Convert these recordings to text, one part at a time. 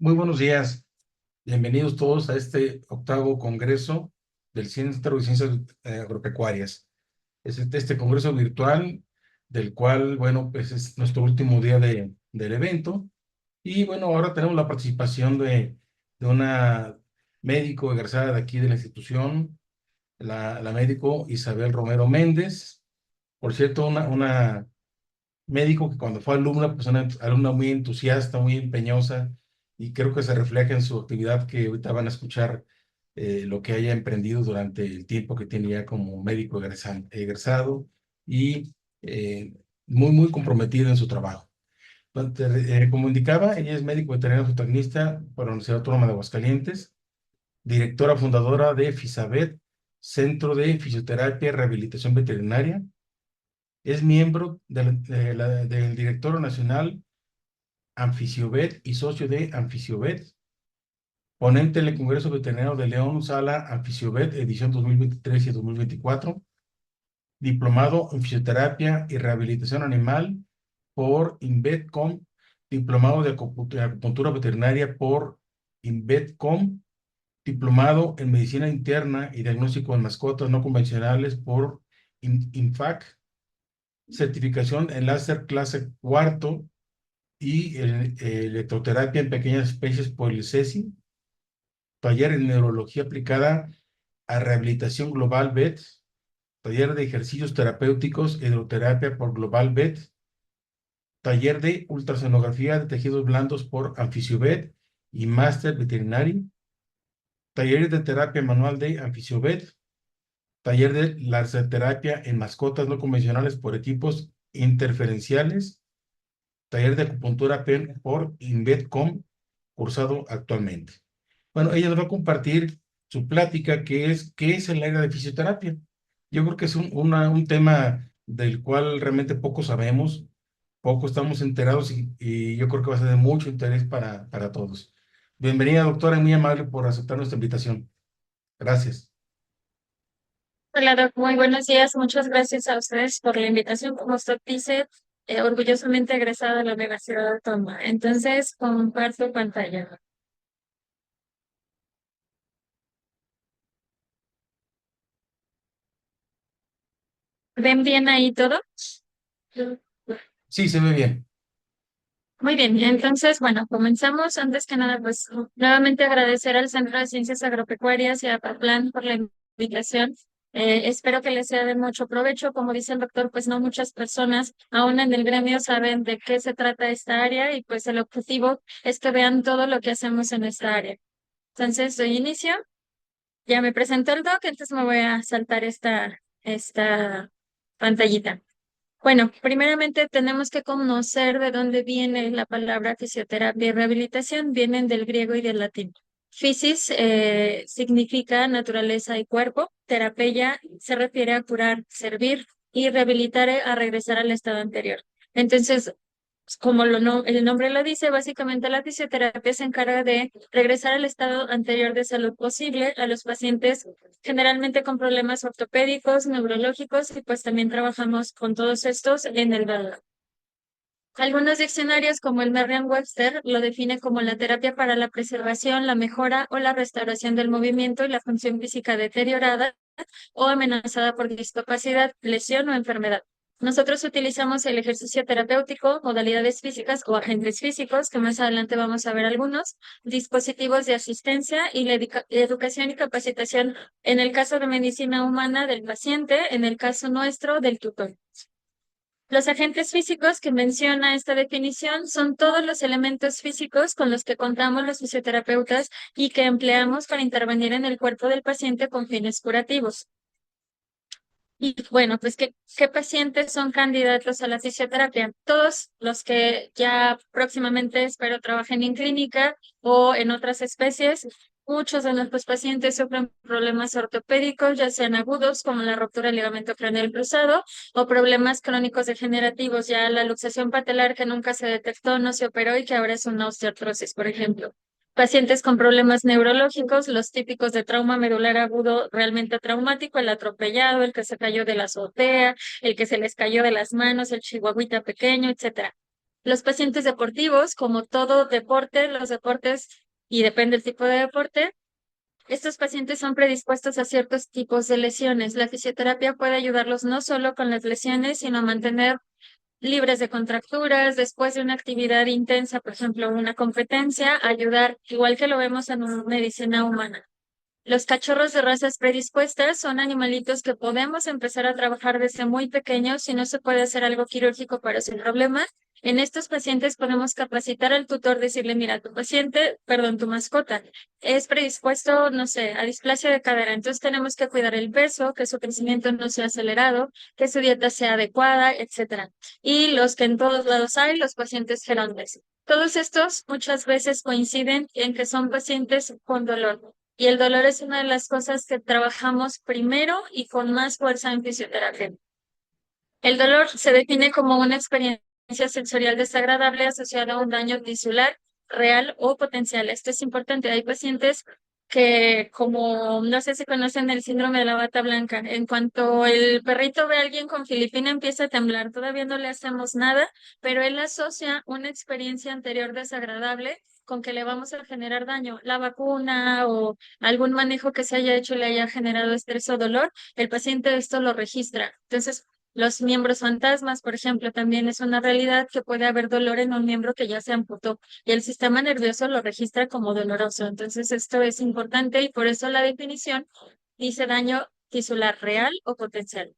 Muy buenos días. Bienvenidos todos a este octavo congreso del Centro de Ciencias Agropecuarias. Es este congreso virtual del cual, bueno, pues es nuestro último día del evento. Y bueno, ahora tenemos la participación de una médico egresada de aquí de la institución, la médico Isabel Romero Méndez. Por cierto, una médico que cuando fue alumna, pues una alumna muy entusiasta, muy empeñosa, y creo que se refleja en su actividad que ahorita van a escuchar lo que haya emprendido durante el tiempo que tiene ya como médico egresado y muy comprometido en su trabajo. Como indicaba, ella es médico veterinario zootecnista por la Universidad Autónoma de Aguascalientes, directora fundadora de FISAVET, Centro de Fisioterapia y Rehabilitación Veterinaria. Es miembro del directorio nacional Anfisiobet y socio de Anfisiobet, ponente en el Congreso Veterinario de León, Sala Anfisiobet, edición 2023 y 2024, diplomado en fisioterapia y rehabilitación animal por INVETCOM, diplomado de acupuntura veterinaria por INVETCOM, diplomado en medicina interna y diagnóstico en mascotas no convencionales por INFAC, certificación en láser clase cuarto y electroterapia en pequeñas especies por el CECI, taller en neurología aplicada a rehabilitación Global VET, taller de ejercicios terapéuticos hidroterapia por Global VET, taller de ultrasonografía de tejidos blandos por Anfisiobet y máster veterinario, taller de terapia manual de Anfisiobet, taller de laserterapia en mascotas no convencionales por equipos interferenciales, taller de acupuntura PEN por INVETCOM, cursado actualmente. Bueno, ella nos va a compartir su plática, que es ¿qué es el área de fisioterapia? Yo creo que es un tema del cual realmente poco sabemos, poco estamos enterados y yo creo que va a ser de mucho interés para todos. Bienvenida, doctora, y muy amable por aceptar nuestra invitación. Gracias. Hola, Doc. Muy buenos días. Muchas gracias a ustedes por la invitación. Como usted dice, orgullosamente egresada de la Universidad Autónoma. Entonces, comparto pantalla. ¿Ven bien ahí todo? Sí, se ve bien. Muy bien. Entonces, bueno, comenzamos. Antes que nada, pues nuevamente agradecer al Centro de Ciencias Agropecuarias y a Plan por la invitación. Espero que les sea de mucho provecho. Como dice el doctor, pues no muchas personas aún en el gremio saben de qué se trata esta área y pues el objetivo es que vean todo lo que hacemos en esta área. Entonces, doy inicio. Ya me presentó el doc, entonces me voy a saltar esta pantallita. Bueno, primeramente tenemos que conocer de dónde viene la palabra fisioterapia y rehabilitación. Vienen del griego y del latín. Fisis significa naturaleza y cuerpo. Terapia se refiere a curar, servir y rehabilitar a regresar al estado anterior. Entonces, como el nombre lo dice, básicamente la fisioterapia se encarga de regresar al estado anterior de salud posible a los pacientes generalmente con problemas ortopédicos, neurológicos y pues también trabajamos con todos estos en el dolor. Algunos diccionarios como el Merriam-Webster lo define como la terapia para la preservación, la mejora o la restauración del movimiento y la función física deteriorada o amenazada por discapacidad, lesión o enfermedad. Nosotros utilizamos el ejercicio terapéutico, modalidades físicas o agentes físicos, que más adelante vamos a ver algunos, dispositivos de asistencia y la educación y capacitación en el caso de medicina humana del paciente, en el caso nuestro del tutor. Los agentes físicos que menciona esta definición son todos los elementos físicos con los que contamos los fisioterapeutas y que empleamos para intervenir en el cuerpo del paciente con fines curativos. Y bueno, pues ¿qué pacientes son candidatos a la fisioterapia? Todos los que ya próximamente espero trabajen en clínica o en otras especies. Muchos de nuestros pacientes sufren problemas ortopédicos, ya sean agudos, como la ruptura del ligamento craneal cruzado, o problemas crónicos degenerativos, ya la luxación patelar que nunca se detectó, no se operó y que ahora es una osteoartrosis, por ejemplo. Pacientes con problemas neurológicos, los típicos de trauma medular agudo realmente traumático, el atropellado, el que se cayó de la azotea, el que se les cayó de las manos, el chihuahuita pequeño, etcétera. Los pacientes deportivos, como todo deporte, los deportes, y depende del tipo de deporte, estos pacientes son predispuestos a ciertos tipos de lesiones. La fisioterapia puede ayudarlos no solo con las lesiones, sino a mantener libres de contracturas después de una actividad intensa, por ejemplo, una competencia, ayudar, igual que lo vemos en medicina humana. Los cachorros de razas predispuestas son animalitos que podemos empezar a trabajar desde muy pequeños si no se puede hacer algo quirúrgico para su problema. En estos pacientes podemos capacitar al tutor, decirle, mira, tu paciente, perdón, tu mascota es predispuesto, no sé, a displasia de cadera. Entonces tenemos que cuidar el peso, que su crecimiento no sea acelerado, que su dieta sea adecuada, etcétera. Y los que en todos lados hay, los pacientes gerontes. Todos estos muchas veces coinciden en que son pacientes con dolor. Y el dolor es una de las cosas que trabajamos primero y con más fuerza en fisioterapia. El dolor se define como una experiencia sensorial desagradable asociada a un daño tisular real o potencial. Esto es importante. Hay pacientes que, como no sé si conocen el síndrome de la bata blanca, en cuanto el perrito ve a alguien con Filipina empieza a temblar. Todavía no le hacemos nada, pero él asocia una experiencia anterior desagradable con que le vamos a generar daño. La vacuna o algún manejo que se haya hecho le haya generado estrés o dolor, el paciente esto lo registra. Entonces, los miembros fantasmas, por ejemplo, también es una realidad que puede haber dolor en un miembro que ya se amputó y el sistema nervioso lo registra como doloroso. Entonces, esto es importante y por eso la definición dice daño tisular real o potencial.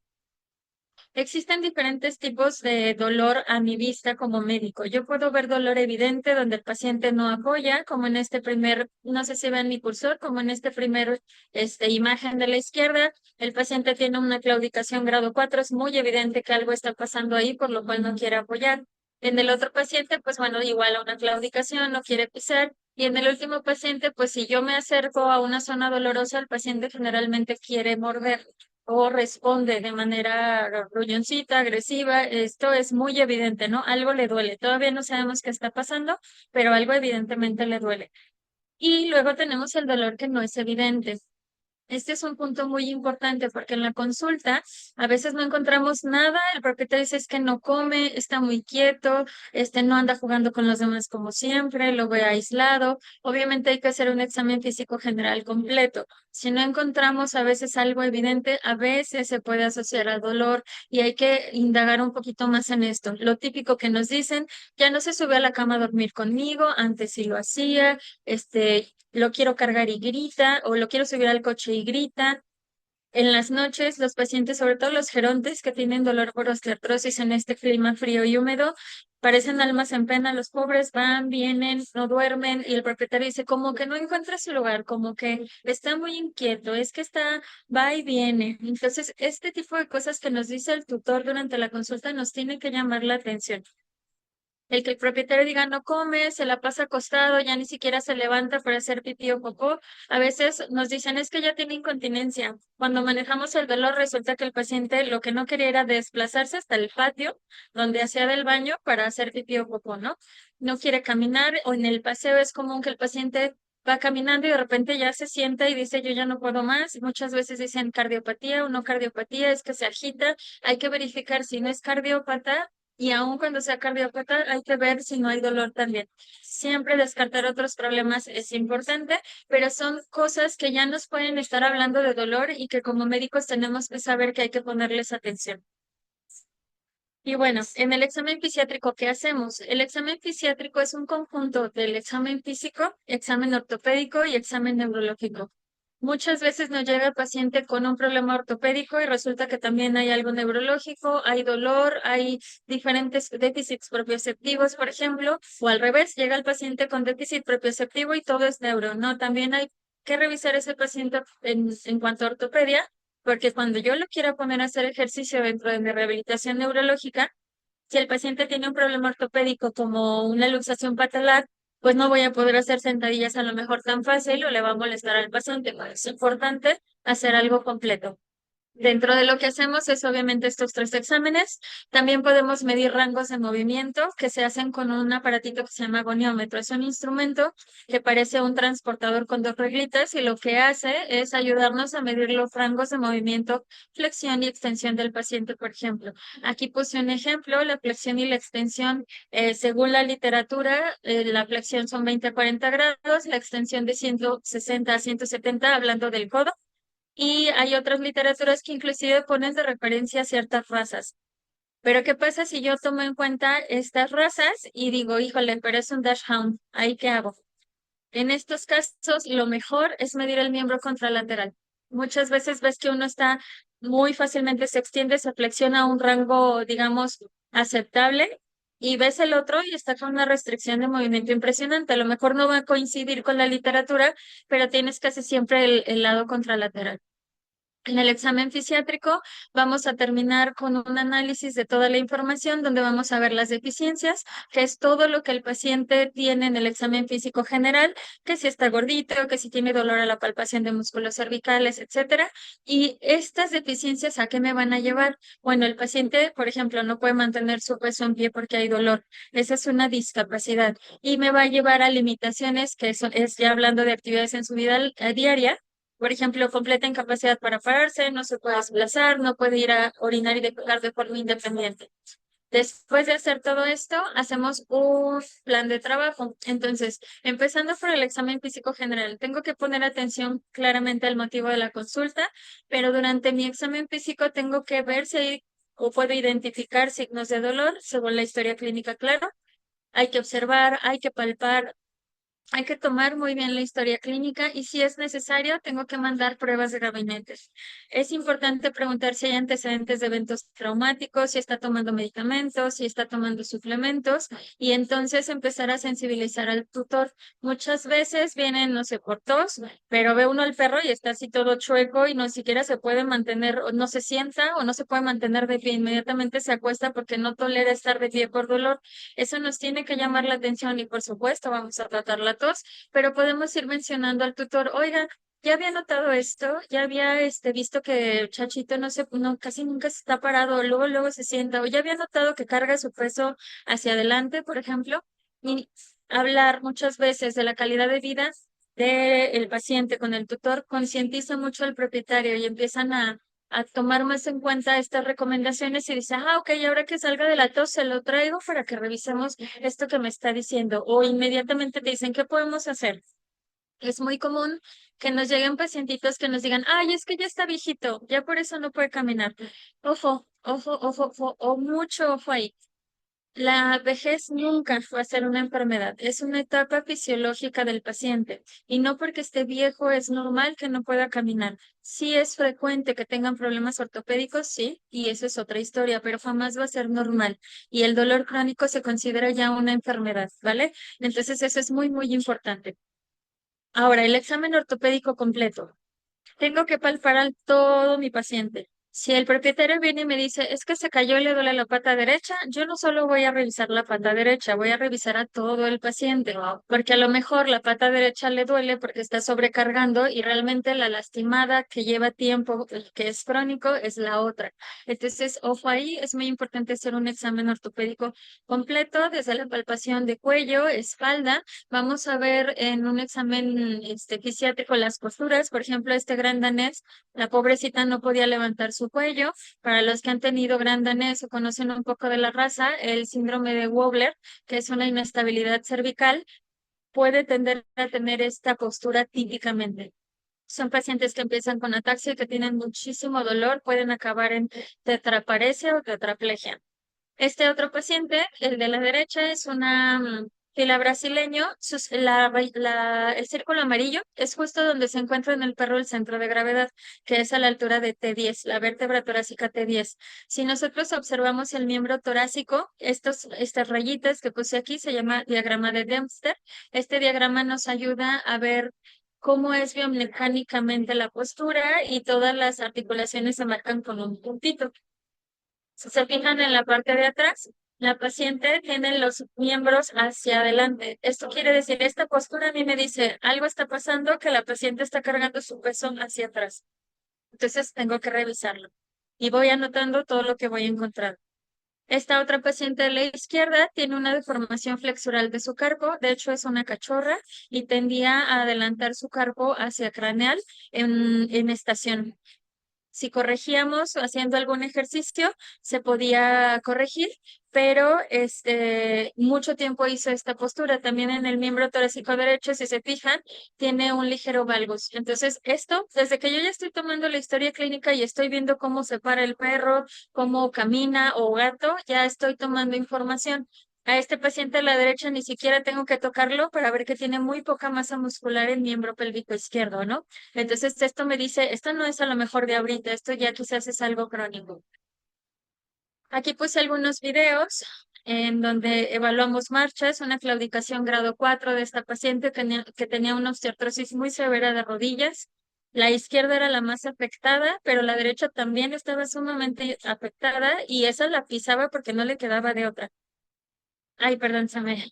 Existen diferentes tipos de dolor a mi vista como médico. Yo puedo ver dolor evidente donde el paciente no apoya, como en este primer, no sé si ven mi cursor, como en este primer imagen de la izquierda, el paciente tiene una claudicación grado 4, es muy evidente que algo está pasando ahí, por lo cual no quiere apoyar. En el otro paciente, pues bueno, igual a una claudicación, no quiere pisar. Y en el último paciente, pues si yo me acerco a una zona dolorosa, el paciente generalmente quiere morder o responde de manera gruñoncita, agresiva. Esto es muy evidente, ¿no? Algo le duele. Todavía no sabemos qué está pasando, pero algo evidentemente le duele. Y luego tenemos el dolor que no es evidente. Este es un punto muy importante porque en la consulta a veces no encontramos nada, el propietario dice es que no come, está muy quieto, no anda jugando con los demás como siempre, lo ve aislado. Obviamente hay que hacer un examen físico general completo. Si no encontramos a veces algo evidente, a veces se puede asociar al dolor y hay que indagar un poquito más en esto. Lo típico que nos dicen, ya no se sube a la cama a dormir conmigo, antes sí lo hacía, lo quiero cargar y grita, o lo quiero subir al coche y grita. En las noches, los pacientes, sobre todo los gerontes que tienen dolor por osteoartrosis en este clima frío y húmedo, parecen almas en pena. Los pobres van, vienen, no duermen, y el propietario dice, como que no encuentra su lugar, como que está muy inquieto, es que está, va y viene. Entonces, este tipo de cosas que nos dice el tutor durante la consulta nos tiene que llamar la atención. El que el propietario diga no come, se la pasa acostado, ya ni siquiera se levanta para hacer pipí o popó. A veces nos dicen es que ya tiene incontinencia. Cuando manejamos el dolor, resulta que el paciente lo que no quería era desplazarse hasta el patio donde hacía del baño para hacer pipí o popó, ¿no? No quiere caminar o en el paseo es común que el paciente va caminando y de repente ya se sienta y dice yo ya no puedo más. Muchas veces dicen cardiopatía o no cardiopatía, es que se agita. Hay que verificar si no es cardiopata y aun cuando sea cardiopata, hay que ver si no hay dolor también. Siempre descartar otros problemas es importante, pero son cosas que ya nos pueden estar hablando de dolor y que como médicos tenemos que saber que hay que ponerles atención. Y bueno, en el examen fisiátrico, ¿qué hacemos? El examen fisiátrico es un conjunto del examen físico, examen ortopédico y examen neurológico. Muchas veces nos llega el paciente con un problema ortopédico y resulta que también hay algo neurológico, hay dolor, hay diferentes déficits propioceptivos, por ejemplo, o al revés, llega el paciente con déficit propioceptivo y todo es neuro, ¿no? También hay que revisar ese paciente en cuanto a ortopedia, porque cuando yo lo quiero poner a hacer ejercicio dentro de mi rehabilitación neurológica, si el paciente tiene un problema ortopédico como una luxación patelar, pues no voy a poder hacer sentadillas a lo mejor tan fácil o le va a molestar al paciente. Es importante hacer algo completo. Dentro de lo que hacemos es obviamente estos tres exámenes. También podemos medir rangos de movimiento que se hacen con un aparatito que se llama goniómetro. Es un instrumento que parece un transportador con dos reglitas y lo que hace es ayudarnos a medir los rangos de movimiento, flexión y extensión del paciente, por ejemplo. Aquí puse un ejemplo, la flexión y la extensión, según la literatura, la flexión son 20 a 40 grados, la extensión de 160 a 170, hablando del codo. Y hay otras literaturas que inclusive ponen de referencia ciertas razas. Pero ¿qué pasa si yo tomo en cuenta estas razas y digo, híjole, pero es un dachshund, ¿ahí qué hago? En estos casos, lo mejor es medir el miembro contralateral. Muchas veces ves que uno está muy fácilmente, se extiende, se flexiona a un rango, digamos, aceptable, y ves el otro y está con una restricción de movimiento impresionante. A lo mejor no va a coincidir con la literatura, pero tienes casi siempre el lado contralateral. En el examen fisiátrico vamos a terminar con un análisis de toda la información donde vamos a ver las deficiencias, que es todo lo que el paciente tiene en el examen físico general, que si está gordito, que si tiene dolor a la palpación de músculos cervicales, etcétera. Y estas deficiencias, ¿a qué me van a llevar? Bueno, el paciente, por ejemplo, no puede mantener su peso en pie porque hay dolor. Esa es una discapacidad y me va a llevar a limitaciones que es ya hablando de actividades en su vida diaria. Por ejemplo, completa incapacidad para pararse, no se puede desplazar, no puede ir a orinar y defecar de forma independiente. Después de hacer todo esto, hacemos un plan de trabajo. Entonces, empezando por el examen físico general, tengo que poner atención claramente al motivo de la consulta, pero durante mi examen físico tengo que ver si hay o puedo identificar signos de dolor según la historia clínica, claro. Hay que observar, hay que palpar, hay que tomar muy bien la historia clínica y si es necesario, tengo que mandar pruebas de gabinetes. Es importante preguntar si hay antecedentes de eventos traumáticos, si está tomando medicamentos, si está tomando suplementos y entonces empezar a sensibilizar al tutor. Muchas veces vienen, no sé, por tos, pero ve uno al perro y está así todo chueco y no siquiera se puede mantener, o no se sienta o no se puede mantener de pie. Inmediatamente se acuesta porque no tolera estar de pie por dolor. Eso nos tiene que llamar la atención y por supuesto vamos a tratar la tos, pero podemos ir mencionando al tutor, oiga, ya había notado esto, ya había visto que el Chachito no, casi nunca se está parado, luego se sienta, o ya había notado que carga su peso hacia adelante, por ejemplo, y hablar muchas veces de la calidad de vida del paciente con el tutor concientiza mucho al propietario y empiezan a tomar más en cuenta estas recomendaciones y dice, ok, ahora que salga de la tos se lo traigo para que revisemos esto que me está diciendo. O inmediatamente te dicen, ¿qué podemos hacer? Es muy común que nos lleguen pacientitos que nos digan, ay, es que ya está viejito, ya por eso no puede caminar. Ojo, o mucho ojo ahí. La vejez nunca va a ser una enfermedad, es una etapa fisiológica del paciente y no porque esté viejo es normal que no pueda caminar. Sí es frecuente que tengan problemas ortopédicos, sí, y eso es otra historia, pero jamás va a ser normal y el dolor crónico se considera ya una enfermedad, ¿vale? Entonces eso es muy importante. Ahora, el examen ortopédico completo. Tengo que palpar a todo mi paciente. Si el propietario viene y me dice, es que se cayó y le duele la pata derecha, yo no solo voy a revisar la pata derecha, voy a revisar a todo el paciente, porque a lo mejor la pata derecha le duele porque está sobrecargando y realmente la lastimada que lleva tiempo, que es crónico, es la otra. Entonces, ojo ahí, es muy importante hacer un examen ortopédico completo, desde la palpación de cuello, espalda. Vamos a ver en un examen fisiátrico las posturas, por ejemplo, este gran danés, la pobrecita no podía levantar su cuello. Para los que han tenido gran danés o conocen un poco de la raza, el síndrome de Wobbler, que es una inestabilidad cervical, puede tender a tener esta postura típicamente. Son pacientes que empiezan con ataxia y que tienen muchísimo dolor, pueden acabar en tetraparesia o tetraplegia. Este otro paciente, el de la derecha, es una fila brasileño. El círculo amarillo es justo donde se encuentra en el perro el centro de gravedad, que es a la altura de T10, la vértebra torácica T10. Si nosotros observamos el miembro torácico, estas rayitas que puse aquí se llama diagrama de Dempster. Este diagrama nos ayuda a ver cómo es biomecánicamente la postura y todas las articulaciones se marcan con un puntito. Si se fijan en la parte de atrás, la paciente tiene los miembros hacia adelante. Esto quiere decir, esta postura a mí me dice, algo está pasando que la paciente está cargando su peso hacia atrás. Entonces tengo que revisarlo y voy anotando todo lo que voy encontrando. Esta otra paciente de la izquierda tiene una deformación flexural de su carpo, de hecho es una cachorra y tendía a adelantar su carpo hacia craneal en estación. Si corregíamos haciendo algún ejercicio, se podía corregir, pero mucho tiempo hizo esta postura. También en el miembro torácico derecho, si se fijan, tiene un ligero valgus. Entonces, esto, desde que yo ya estoy tomando la historia clínica y estoy viendo cómo se para el perro, cómo camina o gato, ya estoy tomando información. A este paciente a la derecha ni siquiera tengo que tocarlo para ver que tiene muy poca masa muscular en miembro pélvico izquierdo, ¿no? Entonces, esto me dice, esto no es a lo mejor de ahorita, esto ya quizás es algo crónico. Aquí puse algunos videos en donde evaluamos marchas, una claudicación grado 4 de esta paciente que tenía una osteoartrosis muy severa de rodillas. La izquierda era la más afectada, pero la derecha también estaba sumamente afectada y esa la pisaba porque no le quedaba de otra. Ay, perdón, se me...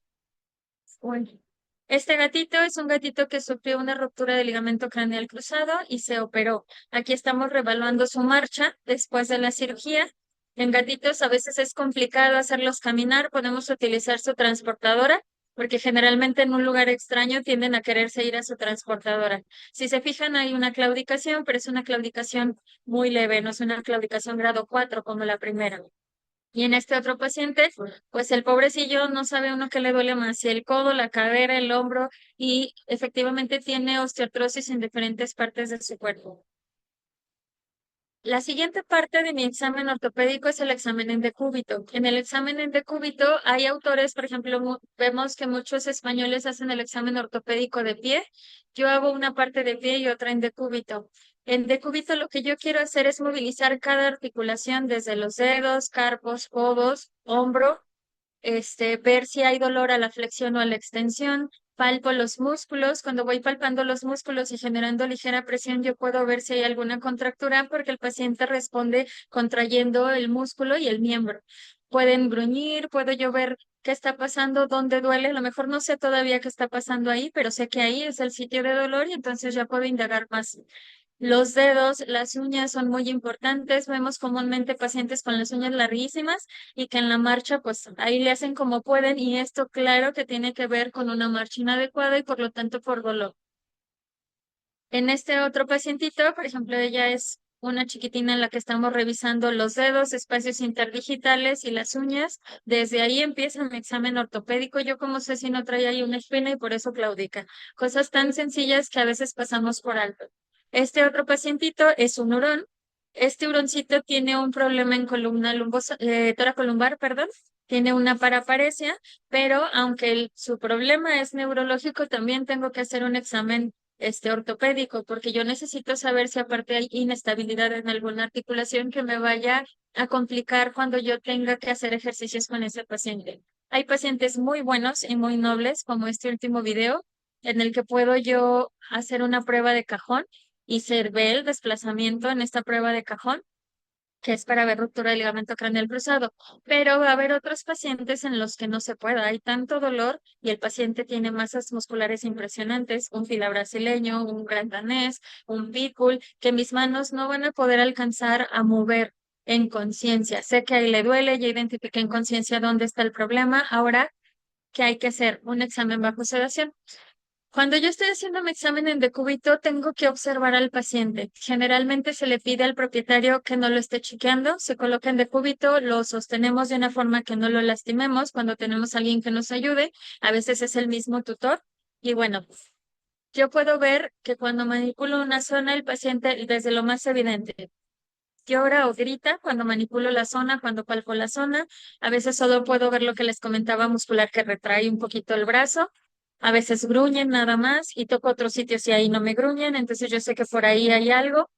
Uy. Este gatito es un gatito que sufrió una ruptura de ligamento craneal cruzado y se operó. Aquí estamos revaluando su marcha después de la cirugía. En gatitos a veces es complicado hacerlos caminar. Podemos utilizar su transportadora porque generalmente en un lugar extraño tienden a quererse ir a su transportadora. Si se fijan, hay una claudicación, pero es una claudicación muy leve, no es una claudicación grado 4 como la primera. Y en este otro paciente, pues el pobrecillo no sabe uno qué le duele más, si el codo, la cadera, el hombro, y efectivamente tiene osteoartrosis en diferentes partes de su cuerpo. La siguiente parte de mi examen ortopédico es el examen en decúbito. En el examen en decúbito hay autores, por ejemplo, vemos que muchos españoles hacen el examen ortopédico de pie. Yo hago una parte de pie y otra en decúbito. En decúbito lo que yo quiero hacer es movilizar cada articulación desde los dedos, carpos, codos, hombro, ver si hay dolor a la flexión o a la extensión. Palpo los músculos. Cuando voy palpando los músculos y generando ligera presión, yo puedo ver si hay alguna contractura porque el paciente responde contrayendo el músculo y el miembro. Pueden gruñir, puedo yo ver qué está pasando, dónde duele. A lo mejor no sé todavía qué está pasando ahí, pero sé que ahí es el sitio de dolor y entonces ya puedo indagar más. Los dedos, las uñas son muy importantes. Vemos comúnmente pacientes con las uñas larguísimas y que en la marcha, pues ahí le hacen como pueden y esto claro que tiene que ver con una marcha inadecuada y por lo tanto por dolor. En este otro pacientito, por ejemplo, ella es una chiquitina en la que estamos revisando los dedos, espacios interdigitales y las uñas. Desde ahí empieza mi examen ortopédico. Yo como sé si no trae ahí una espina y por eso claudica. Cosas tan sencillas que a veces pasamos por alto. Este otro pacientito es un hurón. Este huroncito tiene un problema en columna toracolumbar, perdón. Tiene una paraparesia, pero aunque su problema es neurológico, también tengo que hacer un examen ortopédico, porque yo necesito saber si aparte hay inestabilidad en alguna articulación que me vaya a complicar cuando yo tenga que hacer ejercicios con ese paciente. Hay pacientes muy buenos y muy nobles, como este último video, en el que puedo yo hacer una prueba de cajón y se ve el desplazamiento en esta prueba de cajón que es para ver ruptura del ligamento craneal cruzado, pero va a haber otros pacientes en los que no se pueda. Hay tanto dolor y el paciente tiene masas musculares impresionantes, un fila brasileño, un gran danés, un pitbull, que mis manos no van a poder alcanzar a mover en conciencia. Sé que ahí le duele, ya identifiqué en conciencia dónde está el problema. Ahora, ¿qué hay que hacer? Un examen bajo sedación. Cuando yo estoy haciendo mi examen en decúbito, tengo que observar al paciente. Generalmente se le pide al propietario que no lo esté chequeando, se coloca en decúbito, lo sostenemos de una forma que no lo lastimemos cuando tenemos a alguien que nos ayude. A veces es el mismo tutor. Y bueno, yo puedo ver que cuando manipulo una zona, el paciente, desde lo más evidente, llora o grita cuando manipulo la zona, cuando palpo la zona. A veces solo puedo ver lo que les comentaba muscular que retrae un poquito el brazo. A veces gruñen nada más y toco otros sitios y ahí no me gruñen, entonces yo sé que por ahí hay algo.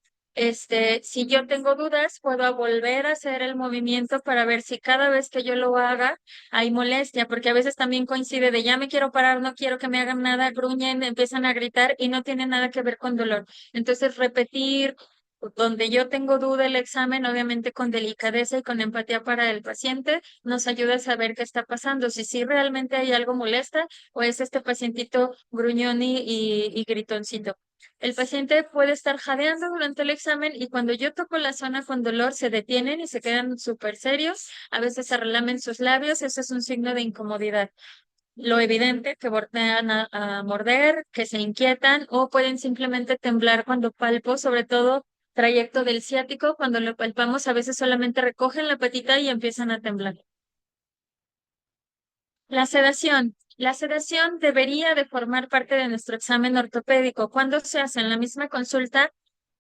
Si yo tengo dudas, puedo volver a hacer el movimiento para ver si cada vez que yo lo haga hay molestia, porque a veces también coincide de ya me quiero parar, no quiero que me hagan nada, gruñen, empiezan a gritar y no tiene nada que ver con dolor. Entonces repetir donde yo tengo duda el examen, obviamente con delicadeza y con empatía para el paciente, nos ayuda a saber qué está pasando, si sí realmente hay algo molesta o es este pacientito gruñón y gritoncito. El paciente puede estar jadeando durante el examen y cuando yo toco la zona con dolor se detienen y se quedan súper serios, a veces se relamen sus labios, eso es un signo de incomodidad. Lo evidente, que voltean a morder, que se inquietan o pueden simplemente temblar cuando palpo, sobre todo trayecto del ciático, cuando lo palpamos a veces solamente recogen la patita y empiezan a temblar. La sedación. La sedación debería de formar parte de nuestro examen ortopédico. Cuando se hace en la misma consulta,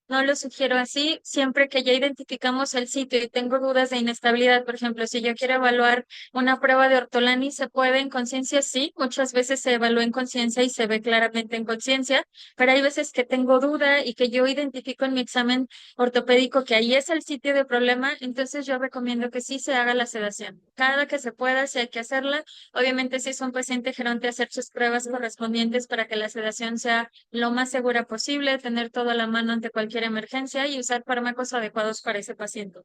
no lo sugiero así, siempre que ya identificamos el sitio y tengo dudas de inestabilidad, por ejemplo, si yo quiero evaluar una prueba de ortolani, ¿se puede en conciencia? Sí, muchas veces se evalúa en conciencia y se ve claramente en conciencia, pero hay veces que tengo duda y que yo identifico en mi examen ortopédico que ahí es el sitio de problema, entonces yo recomiendo que sí se haga la sedación. Cada que se pueda, si hay que hacerla, obviamente si es un paciente geronte, hacer sus pruebas correspondientes para que la sedación sea lo más segura posible, tener todo a la mano ante cualquier emergencia y usar fármacos adecuados para ese paciente.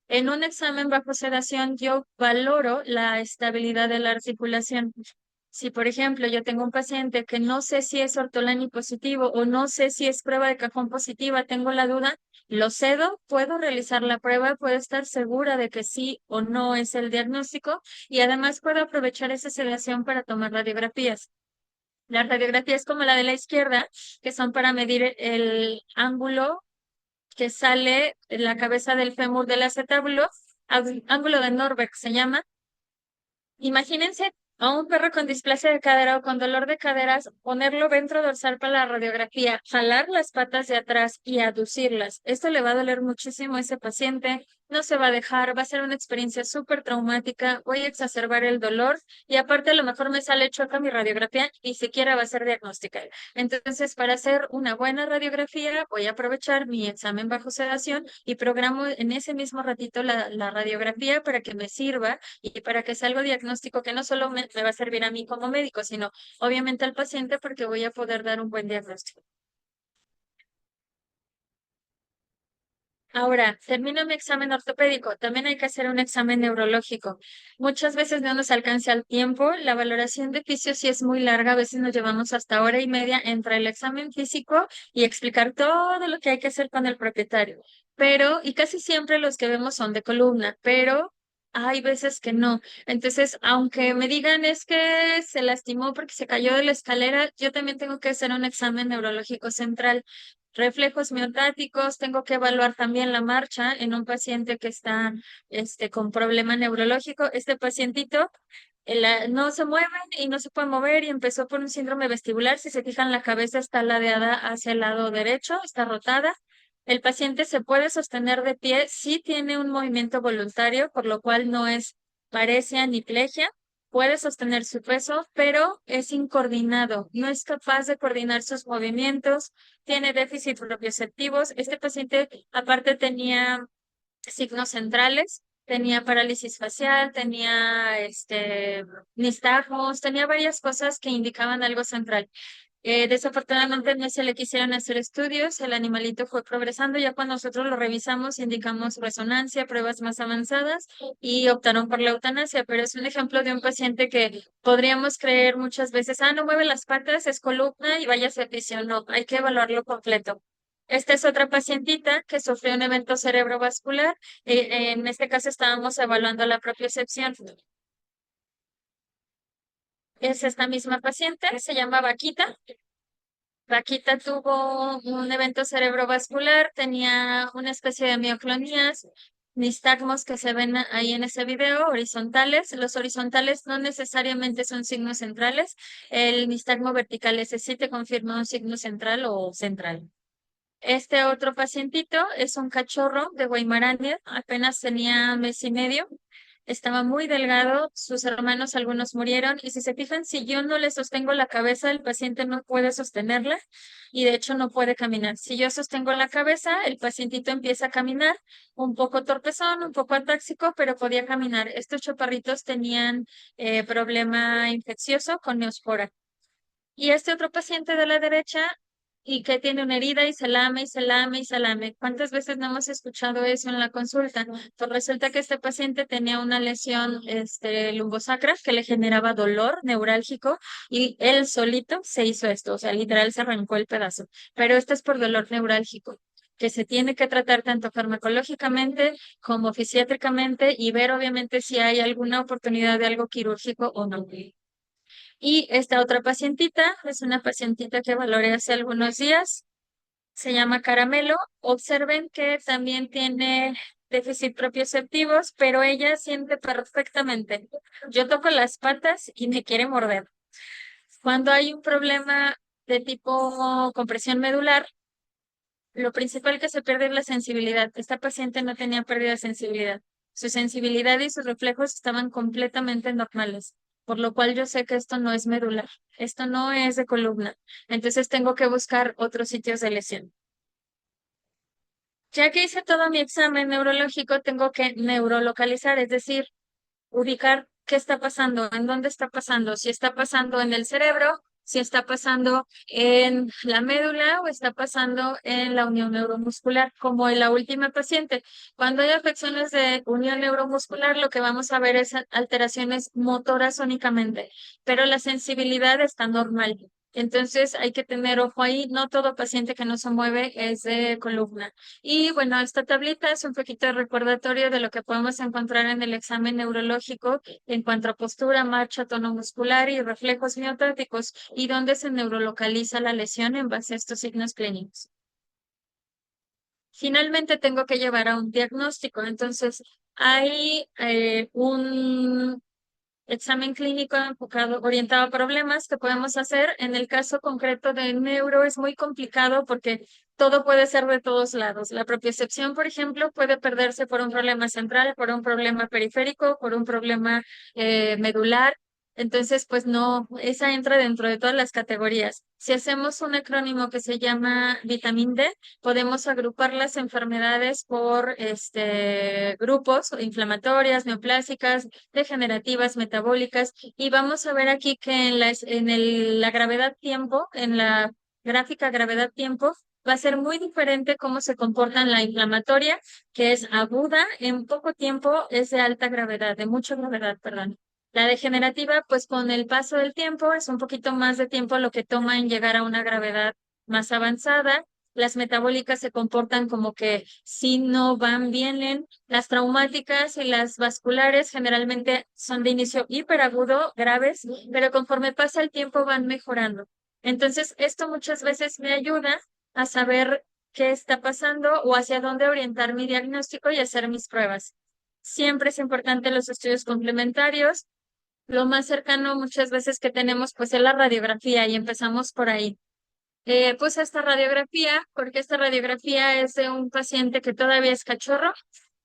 En un examen bajo sedación, yo valoro la estabilidad de la articulación. Si, por ejemplo, yo tengo un paciente que no sé si es ortolani positivo o no sé si es prueba de cajón positiva, tengo la duda, lo cedo, puedo realizar la prueba, puedo estar segura de que sí o no es el diagnóstico y además puedo aprovechar esa sedación para tomar radiografías. Las radiografías como la de la izquierda, que son para medir el ángulo que sale en la cabeza del fémur del acetábulo, ángulo de Norbeck se llama. Imagínense a un perro con displasia de cadera o con dolor de caderas, ponerlo dentro dorsal para la radiografía, jalar las patas de atrás y aducirlas. Esto le va a doler muchísimo a ese paciente, no se va a dejar, va a ser una experiencia súper traumática, voy a exacerbar el dolor y aparte a lo mejor me sale chueca mi radiografía, ni siquiera va a ser diagnóstica. Entonces, para hacer una buena radiografía, voy a aprovechar mi examen bajo sedación y programo en ese mismo ratito la radiografía para que me sirva y para que sea algo diagnóstico que no solo me va a servir a mí como médico, sino obviamente al paciente porque voy a poder dar un buen diagnóstico. Ahora, termino mi examen ortopédico. También hay que hacer un examen neurológico. Muchas veces no nos alcanza el tiempo. La valoración de fisio sí es muy larga. A veces nos llevamos hasta hora y media entre el examen físico y explicar todo lo que hay que hacer con el propietario. Y casi siempre los que vemos son de columna, pero hay veces que no. Entonces, aunque me digan es que se lastimó porque se cayó de la escalera, yo también tengo que hacer un examen neurológico central. Reflejos miotáticos, tengo que evaluar también la marcha en un paciente que está con problema neurológico. Este pacientito no se mueve y no se puede mover y empezó por un síndrome vestibular. Si se fijan, la cabeza está ladeada hacia el lado derecho, está rotada. El paciente se puede sostener de pie, sí tiene un movimiento voluntario, por lo cual no es paresia ni plegia. Puede sostener su peso, pero es incoordinado, no es capaz de coordinar sus movimientos, tiene déficit propioceptivos. Este paciente aparte tenía signos centrales, tenía parálisis facial, tenía nistagmos, tenía varias cosas que indicaban algo central. Desafortunadamente no se le quisieron hacer estudios, el animalito fue progresando, ya cuando nosotros lo revisamos indicamos resonancia, pruebas más avanzadas y optaron por la eutanasia, pero es un ejemplo de un paciente que podríamos creer muchas veces, no mueve las patas, es columna y vaya a fisio, no, hay que evaluarlo completo. Esta es otra pacientita que sufrió un evento cerebrovascular, en este caso estábamos evaluando la propiocepción. Es esta misma paciente, se llama Vaquita. Vaquita tuvo un evento cerebrovascular, tenía una especie de mioclonías, nistagmos que se ven ahí en ese video, horizontales. Los horizontales no necesariamente son signos centrales. El nistagmo vertical ese sí te confirma un signo central o central. Este otro pacientito es un cachorro de Weimaraner, apenas tenía mes y medio, estaba muy delgado, sus hermanos algunos murieron y si se fijan, si yo no le sostengo la cabeza, el paciente no puede sostenerla y de hecho no puede caminar. Si yo sostengo la cabeza, el pacientito empieza a caminar, un poco torpezón, un poco atáxico, pero podía caminar. Estos chaparritos tenían problema infeccioso con neospora. Y este otro paciente de la derecha y que tiene una herida y se lame y se lame y se lame. ¿Cuántas veces no hemos escuchado eso en la consulta? Pues resulta que este paciente tenía una lesión lumbosacra que le generaba dolor neurálgico y él solito se hizo esto, o sea, literal se arrancó el pedazo. Pero esto es por dolor neurálgico, que se tiene que tratar tanto farmacológicamente como fisiátricamente y ver obviamente si hay alguna oportunidad de algo quirúrgico o no. Y esta otra pacientita es una pacientita que valoré hace algunos días, se llama Caramelo. Observen que también tiene déficit propioceptivos, pero ella siente perfectamente. Yo toco las patas y me quiere morder. Cuando hay un problema de tipo compresión medular, lo principal que se pierde es la sensibilidad. Esta paciente no tenía pérdida de sensibilidad. Su sensibilidad y sus reflejos estaban completamente normales, por lo cual yo sé que esto no es medular, esto no es de columna. Entonces tengo que buscar otros sitios de lesión. Ya que hice todo mi examen neurológico, tengo que neurolocalizar, es decir, ubicar qué está pasando, en dónde está pasando, si está pasando en el cerebro, si está pasando en la médula o está pasando en la unión neuromuscular, como en la última paciente. Cuando hay afecciones de unión neuromuscular, lo que vamos a ver es alteraciones motoras únicamente, pero la sensibilidad está normal. Entonces hay que tener ojo ahí, no todo paciente que no se mueve es de columna. Y bueno, esta tablita es un poquito de recordatorio de lo que podemos encontrar en el examen neurológico en cuanto a postura, marcha, tono muscular y reflejos miotáticos y dónde se neurolocaliza la lesión en base a estos signos clínicos. Finalmente tengo que llevar a un diagnóstico, entonces hay un examen clínico enfocado, orientado a problemas que podemos hacer. En el caso concreto de neuro es muy complicado porque todo puede ser de todos lados. La propiocepción, por ejemplo, puede perderse por un problema central, por un problema periférico, por un problema medular. Entonces, pues no, esa entra dentro de todas las categorías. Si hacemos un acrónimo que se llama vitamina D, podemos agrupar las enfermedades por grupos inflamatorias, neoplásicas, degenerativas, metabólicas, y vamos a ver aquí que la gravedad tiempo, en la gráfica gravedad tiempo, va a ser muy diferente cómo se comporta en la inflamatoria, que es aguda, en poco tiempo es de alta gravedad, de mucha gravedad, perdón. La degenerativa, pues con el paso del tiempo, es un poquito más de tiempo lo que toma en llegar a una gravedad más avanzada. Las metabólicas se comportan como que si no van bien. Las traumáticas y las vasculares generalmente son de inicio hiperagudo, graves, pero conforme pasa el tiempo van mejorando. Entonces, esto muchas veces me ayuda a saber qué está pasando o hacia dónde orientar mi diagnóstico y hacer mis pruebas. Siempre es importante los estudios complementarios. Lo más cercano muchas veces que tenemos pues es la radiografía y empezamos por ahí. Pues esta radiografía, porque esta radiografía es de un paciente que todavía es cachorro.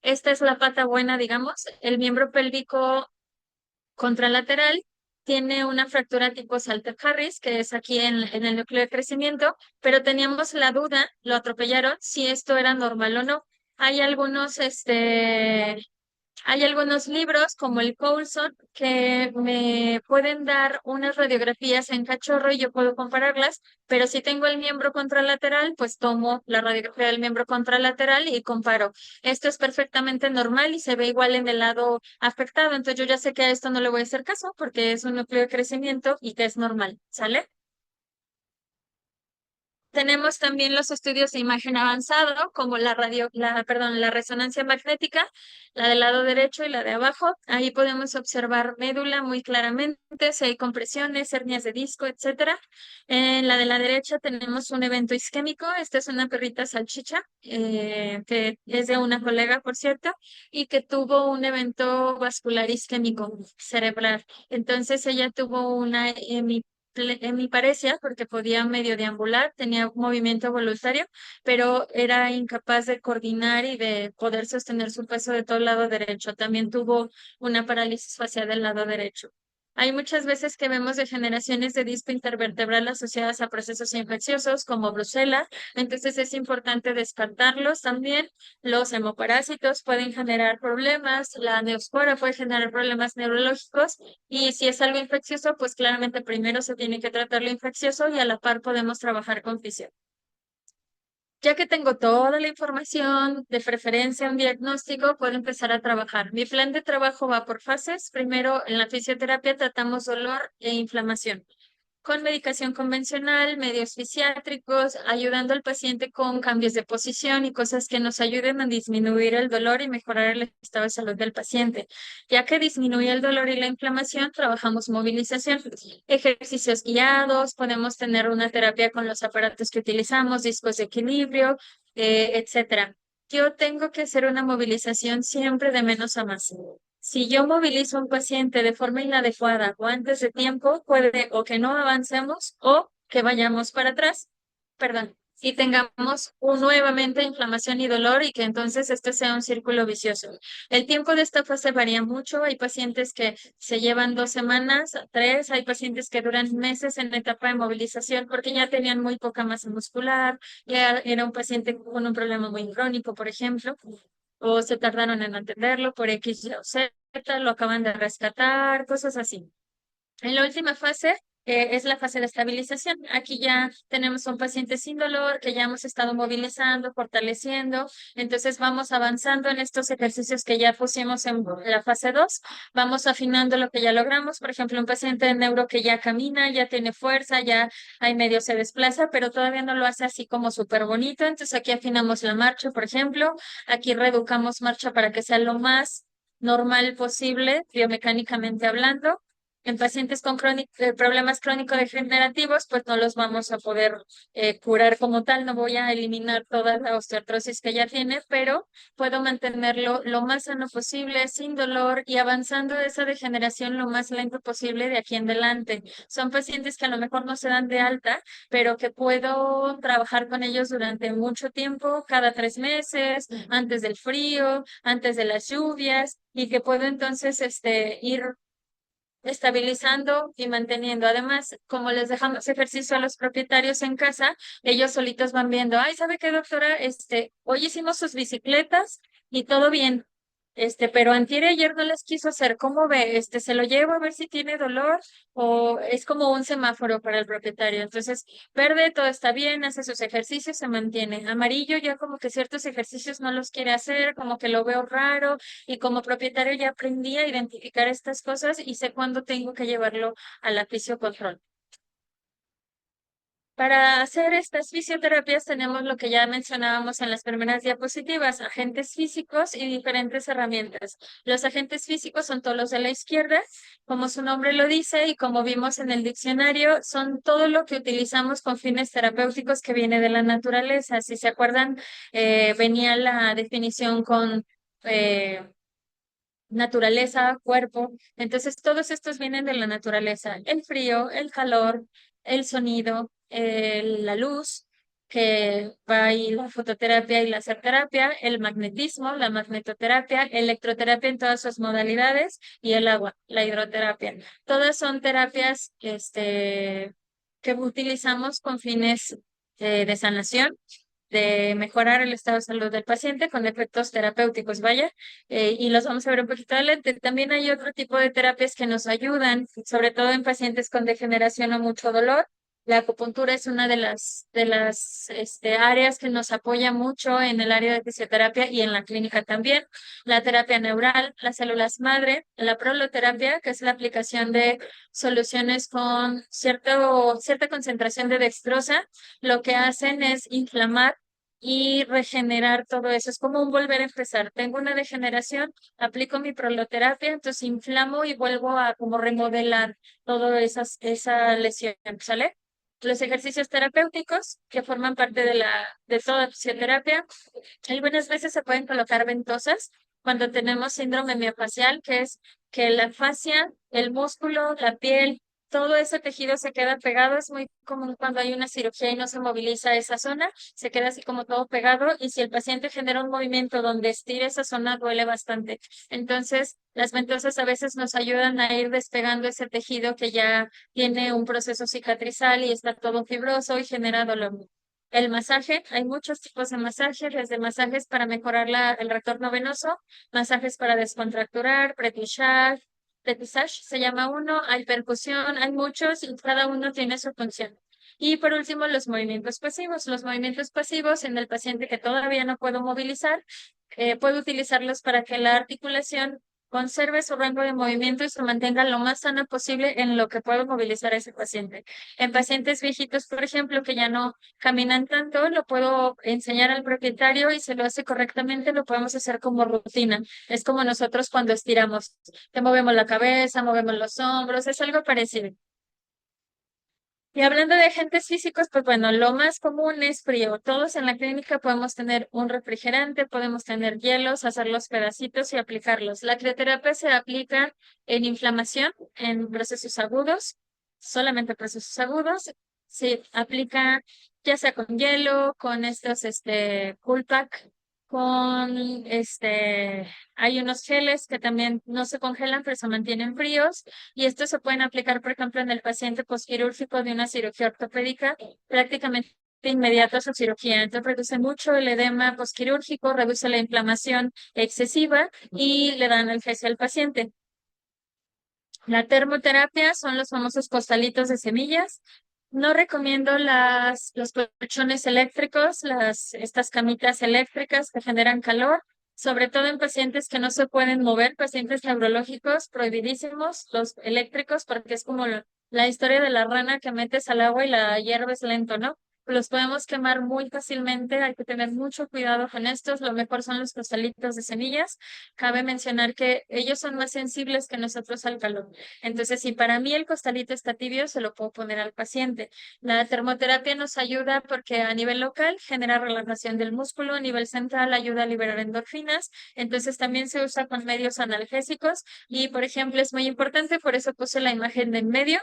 Esta es la pata buena, digamos. El miembro pélvico contralateral tiene una fractura tipo Salter-Harris, que es aquí en el núcleo de crecimiento, pero teníamos la duda, lo atropellaron, si esto era normal o no. Hay algunos libros como el Coulson que me pueden dar unas radiografías en cachorro y yo puedo compararlas, pero si tengo el miembro contralateral, pues tomo la radiografía del miembro contralateral y comparo. Esto es perfectamente normal y se ve igual en el lado afectado, entonces yo ya sé que a esto no le voy a hacer caso porque es un núcleo de crecimiento y que es normal, ¿sale? Tenemos también los estudios de imagen avanzado, como la resonancia magnética, la del lado derecho y la de abajo. Ahí podemos observar médula muy claramente, si hay compresiones, hernias de disco, etcétera. En la de la derecha tenemos un evento isquémico. Esta es una perrita salchicha, que es de una colega, por cierto, y que tuvo un evento vascular isquémico cerebral. Entonces ella tuvo una hemiparesia porque podía medio deambular, tenía movimiento voluntario, pero era incapaz de coordinar y de poder sostener su peso de todo el lado derecho. También tuvo una parálisis facial del lado derecho. Hay muchas veces que vemos degeneraciones de disco intervertebral asociadas a procesos infecciosos como brucela, entonces es importante descartarlos también. Los hemoparásitos pueden generar problemas, la neospora puede generar problemas neurológicos y si es algo infeccioso, pues claramente primero se tiene que tratar lo infeccioso y a la par podemos trabajar con fisión. Ya que tengo toda la información, de preferencia un diagnóstico, puedo empezar a trabajar. Mi plan de trabajo va por fases. Primero, en la fisioterapia tratamos dolor e inflamación con medicación convencional, medios fisiátricos, ayudando al paciente con cambios de posición y cosas que nos ayuden a disminuir el dolor y mejorar el estado de salud del paciente. Ya que disminuye el dolor y la inflamación, trabajamos movilización, ejercicios guiados, podemos tener una terapia con los aparatos que utilizamos, discos de equilibrio, etcétera. Yo tengo que hacer una movilización siempre de menos a más. Si yo movilizo a un paciente de forma inadecuada o antes de tiempo, puede o que no avancemos o que vayamos para atrás, perdón, y tengamos nuevamente inflamación y dolor y que entonces este sea un círculo vicioso. El tiempo de esta fase varía mucho. Hay pacientes que se llevan 2 semanas, 3, hay pacientes que duran meses en la etapa de movilización porque ya tenían muy poca masa muscular, ya era un paciente con un problema muy crónico, por ejemplo, o se tardaron en atenderlo por X, Y o Z, lo acaban de rescatar, cosas así. En la última fase es la fase de estabilización. Aquí ya tenemos un paciente sin dolor que ya hemos estado movilizando, fortaleciendo. Entonces vamos avanzando en estos ejercicios que ya pusimos en la fase 2. Vamos afinando lo que ya logramos. Por ejemplo, un paciente de neuro que ya camina, ya tiene fuerza, ya hay medio se desplaza, pero todavía no lo hace así como súper bonito. Entonces aquí afinamos la marcha, por ejemplo. Aquí reeducamos marcha para que sea lo más normal posible, biomecánicamente hablando. En pacientes con problemas crónico-degenerativos, pues no los vamos a poder curar como tal. No voy a eliminar toda la osteoartrosis que ya tiene, pero puedo mantenerlo lo más sano posible, sin dolor y avanzando esa degeneración lo más lento posible de aquí en adelante. Son pacientes que a lo mejor no se dan de alta, pero que puedo trabajar con ellos durante mucho tiempo, cada 3 meses, antes del frío, antes de las lluvias, y que puedo entonces ir estabilizando y manteniendo. Además, como les dejamos ejercicio a los propietarios en casa, ellos solitos van viendo, ay, ¿sabe qué, doctora? Hoy hicimos sus bicicletas y todo bien. Pero antier y ayer no les quiso hacer. ¿Cómo ve? Se lo llevo a ver si tiene dolor o es como un semáforo para el propietario. Entonces, verde, todo está bien, hace sus ejercicios, se mantiene. Amarillo, ya como que ciertos ejercicios no los quiere hacer, como que lo veo raro, y como propietario ya aprendí a identificar estas cosas y sé cuándo tengo que llevarlo a la fisiocontrol. Para hacer estas fisioterapias tenemos lo que ya mencionábamos en las primeras diapositivas, agentes físicos y diferentes herramientas. Los agentes físicos son todos los de la izquierda, como su nombre lo dice y como vimos en el diccionario, son todo lo que utilizamos con fines terapéuticos que viene de la naturaleza. Si se acuerdan, venía la definición con naturaleza, cuerpo. Entonces, todos estos vienen de la naturaleza. El frío, el calor, el sonido, la luz, que va ahí la fototerapia y la terapia, el magnetismo, la magnetoterapia, electroterapia en todas sus modalidades y el agua, la hidroterapia. Todas son terapias que utilizamos con fines de sanación, de mejorar el estado de salud del paciente con efectos terapéuticos, vaya, y los vamos a ver un poquito adelante. También hay otro tipo de terapias que nos ayudan, sobre todo en pacientes con degeneración o mucho dolor. La acupuntura es una de las áreas que nos apoya mucho en el área de fisioterapia y en la clínica también. La terapia neural, las células madre, la proloterapia, que es la aplicación de soluciones con cierta concentración de dextrosa, lo que hacen es inflamar y regenerar todo eso. Es como un volver a empezar. Tengo una degeneración, aplico mi proloterapia, entonces inflamo y vuelvo a como remodelar toda esa lesión, ¿sale? Los ejercicios terapéuticos que forman parte de toda fisioterapia, algunas veces se pueden colocar ventosas cuando tenemos síndrome miofascial, que es que la fascia, el músculo, la piel, todo ese tejido se queda pegado. Es muy común cuando hay una cirugía y no se moviliza esa zona, se queda así como todo pegado, y si el paciente genera un movimiento donde estira esa zona, duele bastante. Entonces, las ventosas a veces nos ayudan a ir despegando ese tejido que ya tiene un proceso cicatrizal y está todo fibroso y genera dolor. El masaje, hay muchos tipos de masaje, desde masajes para mejorar el retorno venoso, masajes para descontracturar, pretouchage se llama uno, hay percusión, hay muchos y cada uno tiene su función. Y por último, los movimientos pasivos. Los movimientos pasivos en el paciente que todavía no puedo movilizar, puedo utilizarlos para que la articulación conserve su rango de movimiento y se mantenga lo más sana posible en lo que puedo movilizar a ese paciente. En pacientes viejitos, por ejemplo, que ya no caminan tanto, lo puedo enseñar al propietario y se lo hace correctamente, lo podemos hacer como rutina. Es como nosotros cuando estiramos, te movemos la cabeza, movemos los hombros, es algo parecido. Y hablando de agentes físicos, pues bueno, lo más común es frío. Todos en la clínica podemos tener un refrigerante, podemos tener hielos, hacer los pedacitos y aplicarlos. La crioterapia se aplica en inflamación, en procesos agudos, solamente procesos agudos. Se aplica ya sea con hielo, con estos, cool pack, con hay unos geles que también no se congelan, pero se mantienen fríos y estos se pueden aplicar, por ejemplo, en el paciente posquirúrgico de una cirugía ortopédica prácticamente inmediato a su cirugía. Entonces reduce mucho el edema posquirúrgico, reduce la inflamación excesiva y le dan analgesia al paciente. La termoterapia son los famosos costalitos de semillas. No recomiendo los colchones eléctricos, estas camitas eléctricas que generan calor, sobre todo en pacientes que no se pueden mover, pacientes neurológicos, prohibidísimos, los eléctricos, porque es como la historia de la rana que metes al agua y la hierves lento, ¿no? Los podemos quemar muy fácilmente, hay que tener mucho cuidado con estos. Lo mejor son los costalitos de semillas. Cabe mencionar que ellos son más sensibles que nosotros al calor. Entonces, si para mí el costalito está tibio, se lo puedo poner al paciente. La termoterapia nos ayuda porque a nivel local genera relajación del músculo, a nivel central ayuda a liberar endorfinas, entonces también se usa con medios analgésicos y, por ejemplo, es muy importante, por eso puse la imagen de en medio.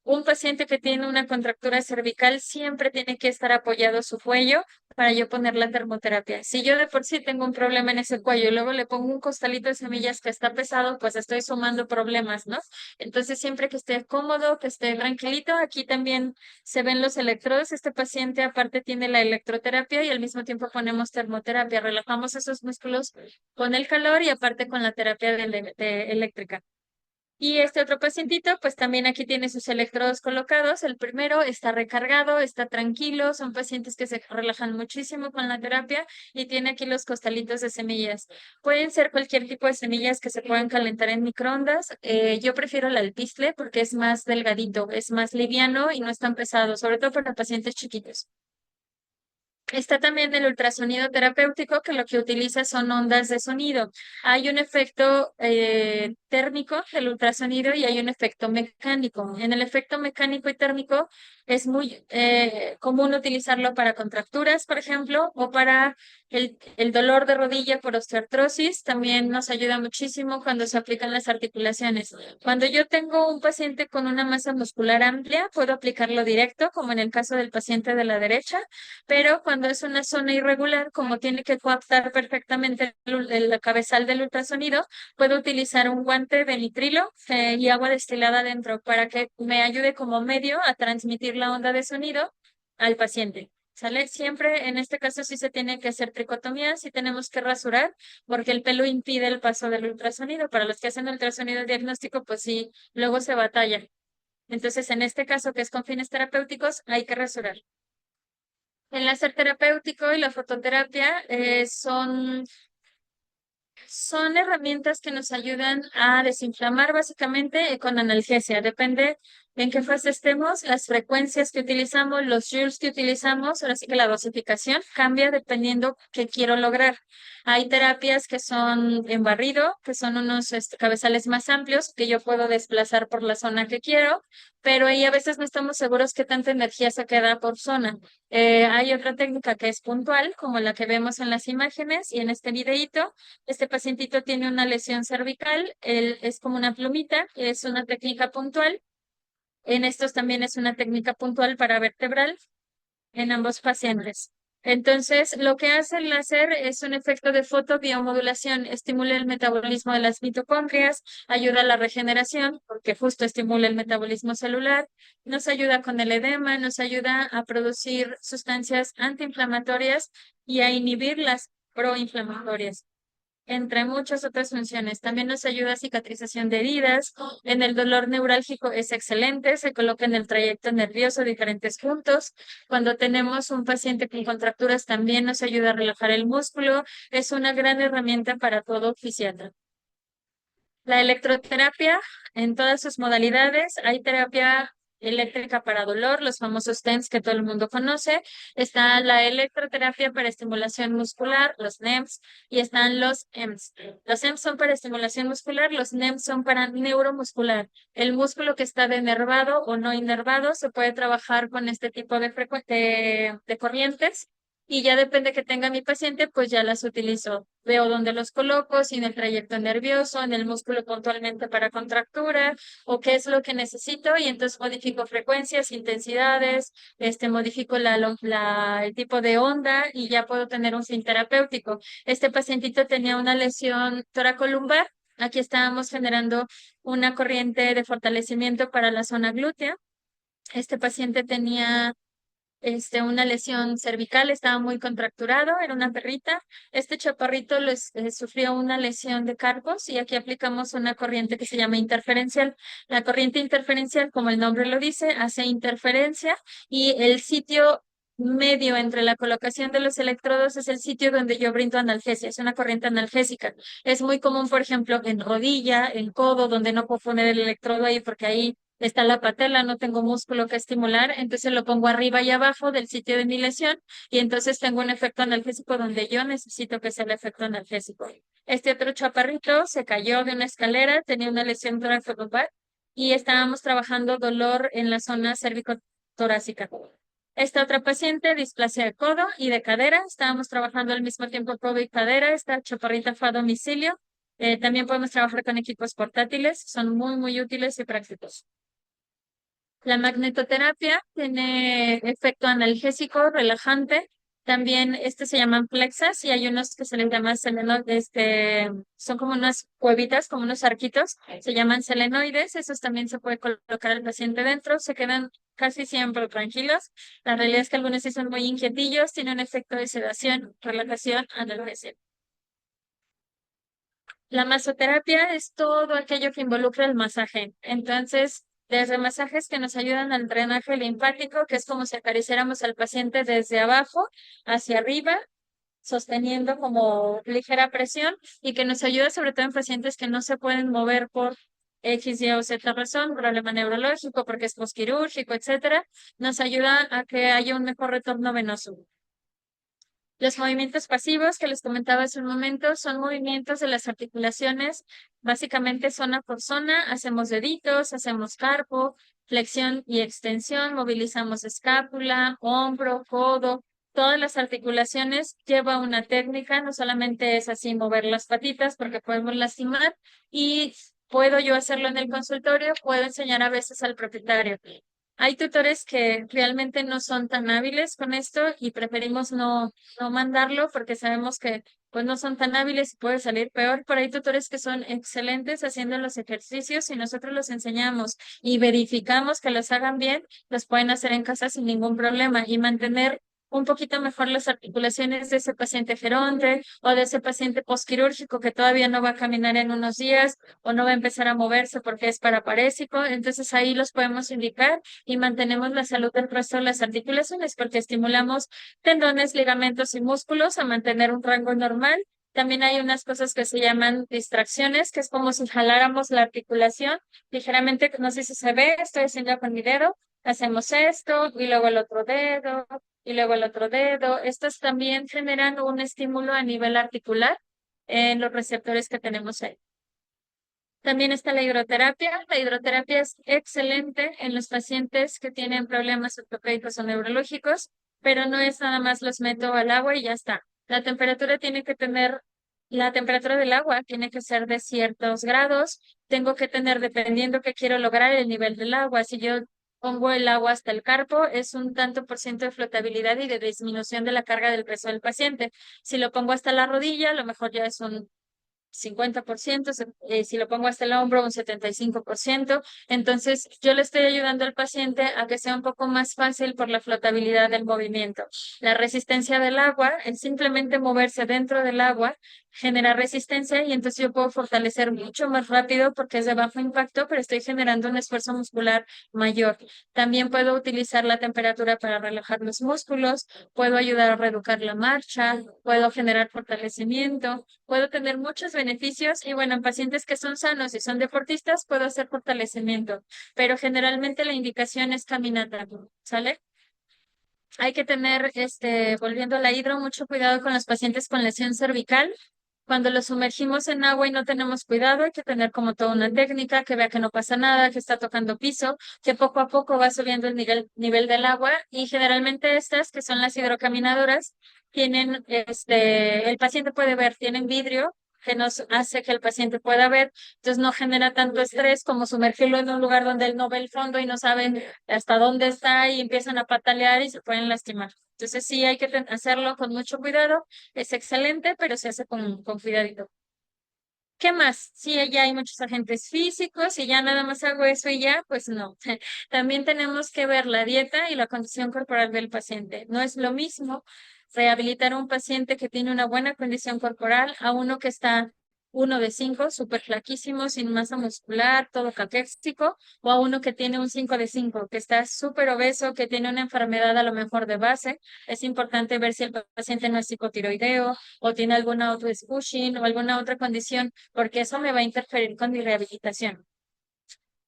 Un paciente que tiene una contractura cervical siempre tiene que estar apoyado su cuello para yo poner la termoterapia. Si yo de por sí tengo un problema en ese cuello y luego le pongo un costalito de semillas que está pesado, pues estoy sumando problemas, ¿no? Entonces, siempre que esté cómodo, que esté tranquilito, aquí también se ven los electrodos. Este paciente aparte tiene la electroterapia y al mismo tiempo ponemos termoterapia. Relajamos esos músculos con el calor y aparte con la terapia eléctrica. Y este otro pacientito, pues también aquí tiene sus electrodos colocados. El primero está recargado, está tranquilo. Son pacientes que se relajan muchísimo con la terapia y tiene aquí los costalitos de semillas. Pueden ser cualquier tipo de semillas que se puedan calentar en microondas. Yo prefiero el alpizcle porque es más delgadito, es más liviano y no es tan pesado, sobre todo para pacientes chiquitos. Está también el ultrasonido terapéutico, que lo que utiliza son ondas de sonido. Hay un efecto térmico del ultrasonido y hay un efecto mecánico. En el efecto mecánico y térmico es muy común utilizarlo para contracturas, por ejemplo, o para el dolor de rodilla por osteoartrosis. También nos ayuda muchísimo cuando se aplican las articulaciones. Cuando yo tengo un paciente con una masa muscular amplia, puedo aplicarlo directo, como en el caso del paciente de la derecha, pero cuando es una zona irregular, como tiene que coaptar perfectamente el cabezal del ultrasonido, puedo utilizar un guante de nitrilo y agua destilada adentro para que me ayude como medio a transmitir la onda de sonido al paciente. ¿Sale? Siempre en este caso sí se tiene que hacer tricotomía, sí tenemos que rasurar porque el pelo impide el paso del ultrasonido. Para los que hacen ultrasonido diagnóstico, pues sí, luego se batalla. Entonces, en este caso que es con fines terapéuticos, hay que rasurar. El láser terapéutico y la fototerapia son herramientas que nos ayudan a desinflamar básicamente con analgesia. Depende en qué fase estemos, las frecuencias que utilizamos, los joules que utilizamos, ahora sí que la dosificación cambia dependiendo qué quiero lograr. Hay terapias que son en barrido, que son unos cabezales más amplios que yo puedo desplazar por la zona que quiero, pero ahí a veces no estamos seguros qué tanta energía se queda por zona. Hay otra técnica que es puntual, como la que vemos en las imágenes y en este videíto. Este pacientito tiene una lesión cervical, él es como una plumita, es una técnica puntual. En estos también es una técnica puntual para vertebral en ambos pacientes. Entonces, lo que hace el láser es un efecto de fotobiomodulación, estimula el metabolismo de las mitocondrias, ayuda a la regeneración, porque justo estimula el metabolismo celular, nos ayuda con el edema, nos ayuda a producir sustancias antiinflamatorias y a inhibir las proinflamatorias. entre muchas otras funciones. También nos ayuda a cicatrización de heridas. En el dolor neurálgico es excelente, se coloca en el trayecto nervioso diferentes puntos. Cuando tenemos un paciente con contracturas también nos ayuda a relajar el músculo. Es una gran herramienta para todo fisiatra. La electroterapia en todas sus modalidades, hay terapia eléctrica para dolor, los famosos TENS que todo el mundo conoce, está la electroterapia para estimulación muscular, los NEMS, y están los EMS. Los EMS son para estimulación muscular, los NEMS son para neuromuscular. El músculo que está denervado o no inervado se puede trabajar con este tipo de corrientes y ya depende que tenga mi paciente, pues ya las utilizo. Veo dónde los coloco, si en el trayecto nervioso, en el músculo puntualmente para contractura, o qué es lo que necesito, y entonces modifico frecuencias, intensidades, modifico el tipo de onda y ya puedo tener un fin terapéutico. Este pacientito tenía una lesión toracolumbar. Aquí estábamos generando una corriente de fortalecimiento para la zona glútea. Este paciente tenía una lesión cervical, estaba muy contracturado, era una perrita. Este chaparrito sufrió una lesión de carpos y aquí aplicamos una corriente que se llama interferencial. La corriente interferencial, como el nombre lo dice, hace interferencia y el sitio medio entre la colocación de los electrodos es el sitio donde yo brindo analgesia, es una corriente analgésica. Es muy común, por ejemplo, en rodilla, en codo, donde no puedo poner el electrodo ahí porque ahí está la patela, no tengo músculo que estimular, entonces lo pongo arriba y abajo del sitio de mi lesión y entonces tengo un efecto analgésico donde yo necesito que sea el efecto analgésico. Este otro chaparrito se cayó de una escalera, tenía una lesión torácica y estábamos trabajando dolor en la zona cérvico-torácica. Esta otra paciente, displasia de codo y de cadera, estábamos trabajando al mismo tiempo codo y cadera, esta chaparrita fue a domicilio. También podemos trabajar con equipos portátiles, son muy, muy útiles y prácticos. La magnetoterapia tiene efecto analgésico, relajante. También se llaman plexas y hay unos que se les llama son como unas cuevitas, como unos arquitos, se llaman selenoides. Esos también se puede colocar al paciente dentro, se quedan casi siempre tranquilos. La realidad es que algunos sí son muy inquietillos, tienen un efecto de sedación, relajación, analgesia. La masoterapia es todo aquello que involucra el masaje. Entonces, desde masajes que nos ayudan al drenaje linfático, que es como si acariciáramos al paciente desde abajo hacia arriba, sosteniendo como ligera presión y que nos ayuda sobre todo en pacientes que no se pueden mover por X, Y o Z razón, problema neurológico, porque es posquirúrgico, etcétera, nos ayuda a que haya un mejor retorno venoso. Los movimientos pasivos que les comentaba hace un momento son movimientos de las articulaciones, básicamente zona por zona, hacemos deditos, hacemos carpo, flexión y extensión, movilizamos escápula, hombro, codo, todas las articulaciones lleva una técnica, no solamente es así mover las patitas porque podemos lastimar y puedo yo hacerlo en el consultorio, puedo enseñar a veces al propietario. Hay tutores que realmente no son tan hábiles con esto y preferimos no mandarlo porque sabemos que pues no son tan hábiles y puede salir peor, pero hay tutores que son excelentes haciendo los ejercicios y nosotros los enseñamos y verificamos que los hagan bien, los pueden hacer en casa sin ningún problema y mantener un poquito mejor las articulaciones de ese paciente geronte o de ese paciente posquirúrgico que todavía no va a caminar en unos días o no va a empezar a moverse porque es paraparésico. Entonces ahí los podemos indicar y mantenemos la salud del resto de las articulaciones porque estimulamos tendones, ligamentos y músculos a mantener un rango normal. También hay unas cosas que se llaman distracciones, que es como si jaláramos la articulación ligeramente, no sé si se ve, estoy haciendo con mi dedo, hacemos esto y luego el otro dedo y luego el otro dedo. Estos también generan un estímulo a nivel articular en los receptores que tenemos ahí. También está la hidroterapia. La hidroterapia es excelente en los pacientes que tienen problemas ortopédicos o neurológicos, pero no es nada más los meto al agua y ya está. La temperatura del agua tiene que ser de ciertos grados. Tengo que tener, dependiendo que quiero lograr, el nivel del agua. Si yo pongo el agua hasta el carpo, es un tanto por ciento de flotabilidad y de disminución de la carga del peso del paciente. Si lo pongo hasta la rodilla, a lo mejor ya es un 50%, si lo pongo hasta el hombro, un 75%. Entonces, yo le estoy ayudando al paciente a que sea un poco más fácil por la flotabilidad del movimiento. La resistencia del agua, el simplemente moverse dentro del agua, genera resistencia y entonces yo puedo fortalecer mucho más rápido porque es de bajo impacto, pero estoy generando un esfuerzo muscular mayor. También puedo utilizar la temperatura para relajar los músculos, puedo ayudar a reeducar la marcha, puedo generar fortalecimiento, puedo tener muchos beneficios y bueno, en pacientes que son sanos y son deportistas puedo hacer fortalecimiento, pero generalmente la indicación es caminata, ¿sale? Hay que tener, volviendo a la hidro, mucho cuidado con los pacientes con lesión cervical. Cuando los sumergimos en agua y no tenemos cuidado, hay que tener como toda una técnica que vea que no pasa nada, que está tocando piso, que poco a poco va subiendo el nivel del agua y generalmente estas, que son las hidrocaminadoras, tienen, el paciente puede ver, tienen vidrio que nos hace que el paciente pueda ver, entonces no genera tanto estrés como sumergirlo en un lugar donde él no ve el fondo y no saben hasta dónde está y empiezan a patalear y se pueden lastimar. Entonces sí hay que hacerlo con mucho cuidado, es excelente, pero se hace con cuidadito. ¿Qué más? Sí, ya hay muchos agentes físicos y ya nada más hago eso y ya, pues no. También tenemos que ver la dieta y la condición corporal del paciente. No es lo mismo rehabilitar a un paciente que tiene una buena condición corporal a uno que está 1 de 5, súper flaquísimo, sin masa muscular, todo caquéxico, o a uno que tiene un 5 de 5, que está súper obeso, que tiene una enfermedad a lo mejor de base. Es importante ver si el paciente no es hipotiroideo o tiene alguna otra Cushing o alguna otra condición, porque eso me va a interferir con mi rehabilitación.